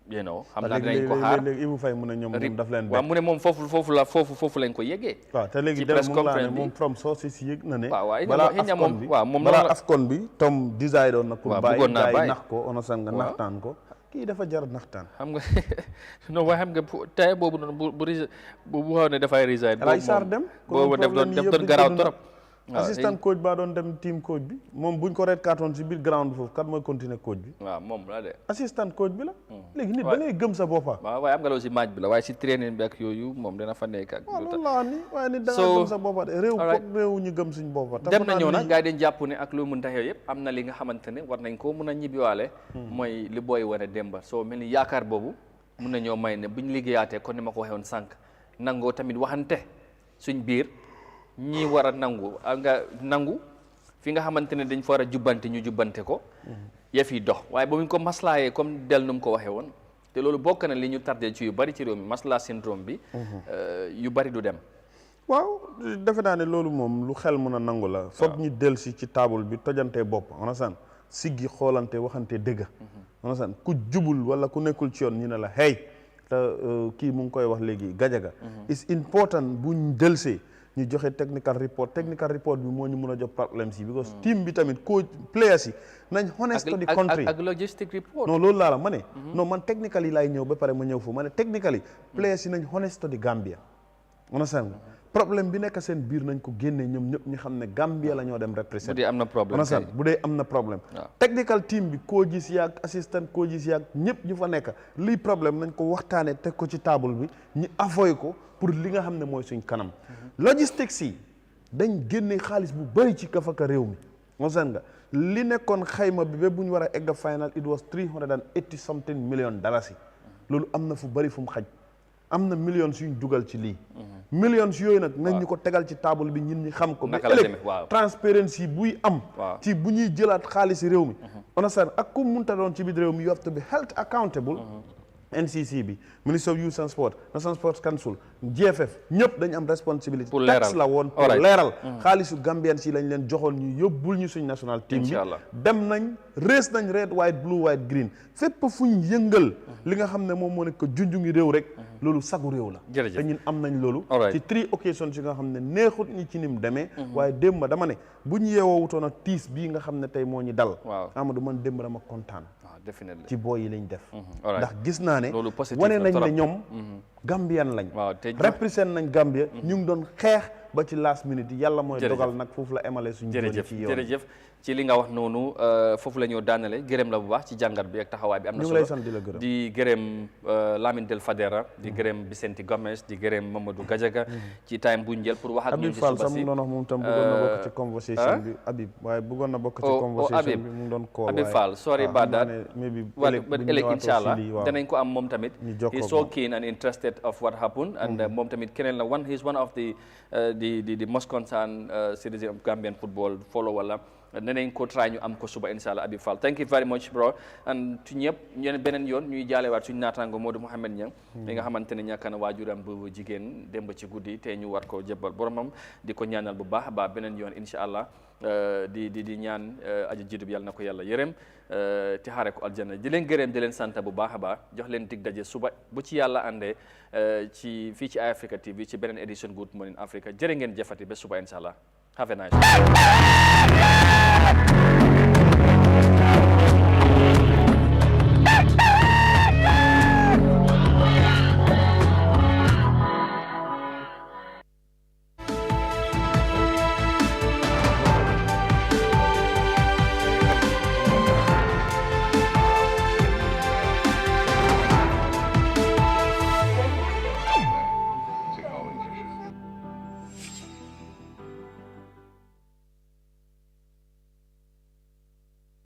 A: you know xam naa dinañ ko xaar
B: léegi Ibou Faye mu ne ñoom daf leen
A: waaw mu ne moom foofu lañ ko yëgee
B: waaw te léegi dem mu ngi moom from sources yëg na ne
A: balaa
B: AFCON bi Tom décidé doon na pour bàyyi gaay nax ko onosan nga naxtaan ko kii dafa jar naxtaan
A: xam nga non waaye xam nga tey boobu noonu bu xaw ne dafay resign boobu def doon garaaw trop
B: assistant coach baa doon dem team coach bi moom buñ ko red carton si biir ground foofu kat mooy continuer coach bi
A: waaw moom la de
B: assistant coach bi la léegi nit da ngay gëm sa boppa
A: waaw waaye am nga loolu si match bi la waaye si training bi ak yooyu moom dina fa nekk ak
B: loolu laa ni waaye nit da nga gëm sa boppa de réew ñu gëm suñ boppa
A: dem na ñëw nag gars yi dañ jàpp ne ak lu mun tax yooyu yëpp am na li nga xamante ne war nañ ko mun a ñibbiwaale mooy li booy wane démba soo mel ni yaakaar boobu mun na ñoo may ne buñ liggéeyaatee kon ni ma ko waxee woon sànq nangoo tamit waxante suñ biir ñi war a nangu fi nga xamante ne dañ fa war a jubbante ñu jubbante ko yëf yi dox waaye ba mu ko maslaayee comme del nu mu ko waxee woon te loolu bokk na li ñu tardé ci yu bari ci réew mi masla syndrome bi yu bari du dem
B: waaw defe naa ne loolu moom lu xel mën a nangu la foog ñu del si ci table bi tojantee bopp onasan siggi xoolante waxante dëgg onasan ku jubul wala ku nekkul ci yoon ñu ne la hey te kii mu ngi koy wax léegi Gajaga it's important buñ delsee ñu joxe technical report bi moo ñu mën a jox problème si because team bi tamit coach players yi nañ honest to the country
A: ak logistic report
B: non loolu laa la ma ne non man technical yi laay ñëw ba pare ma ñëw foofu ma ne technical yi players yi nañ honest to the Gambia understand nga problème bi nekk seen biir nañ ko génnee ñoom ñëpp ñu xam ne Gambia la ñoo dem represent
A: bu dee am na problème
B: understand bu dee am na problème technical team bi coaches yaag assistant coaches yaag ñëpp ñu fa nekk lii problème nañ ko waxtaanee teg ko ci table bi ñu avoy ko pour li nga xam ne mooy suñ kanam logistics yi dañ génne xaalis bu bëri ci kafaka réew mi mosan nga li nekkoon xayma bi ba bu ñu war a egg final it was 380 something million dalasi loolu am na fu bëri fu mu xaj am na millions yuñ dugal ci lii millions yooyu nag nañ ñu ko tegal ci table bi ñun ñi xam ko ba ëllëg transparency buy am ci bu ñuy jëlaat xaalis réew mi onasan ak ku munta doon ci biir réew mi you have to be held accountable NCC bi Ministry of Youth and Sport National Sports Council GFF ñëpp dañu am responsabilité tax la woon pour leeral xaalisu Gambian si lañ leen joxoon ñu yóbbul ñu suñ national team bi dem nañ race nañ red white blue white green fépp fuñ yëngal li nga xam ne moom moo nekk junjungi réew rek loolu sagu réew la te ñun am nañ loolu ci 3 occasions yi nga xam ne neexut ñi ci nim demee waaye démb dama ne bu ñu yeewoo wutoon a tiis bii nga xam ne tey moo ñu dal Amadou man démb dama kontaan ci booy yi lañ def ndax gis naa ne wane nañ ne ñoom Gambian lañ represent nañ Gambia ñu ngi doon xeex ba ci last minute yi yàlla mooy dogal nag foofu la emale suñu ci yoon
A: jërëjëf ci li nga wax noonu foofu la ñoo daanale gërëm la bu baax ci jàngat bi ak taxawaay bi am na solo
B: ñu ngi lay sant di la gërëm
A: di gërëm Lamine Del Fadera di gërëm Vicente Gomez di gërëm Mamadou Gajaga ci time bu ñu jël pour wax ak ñun ci suba si
B: Habib Fall sax mu doon wax moom tam bëggoon na bokk ci conversation bi Habib waaye bëggoon na bokk ci conversation bi mu ngi doon call
A: Habib Fall sorry about that ëllëg inshallah danañ ko am moom tamit he's so keen and interested of what happened and moom tamit keneen la he's one of the most concerned citizen of Gambian football follower la nenañ ko try ñu am ko suba inshallah Habib Fall thank you very much bro and ci ñëpp ñeen beneen yoon ñuy jaalewaat suñu naataango Modou Mouhamed Niang mi nga xamante ne ñàkk na waajuram bu jigéen démb ci guddi te ñu war ko jébbal boromam di ko ñaanal bu baax ba beneen yoon inshallah di ñaan aji jiitu bi yàlla na ko yàlla yërëm te xaare ko aljanna di leen gërëm di leen sant bu baax a baax jox leen dig daje suba bu ci yàlla àndee ci fii ci Eyeafrica TV ci beneen édition Good Morning Africa jërë ngeen jëfati ba suba inshallah have a nice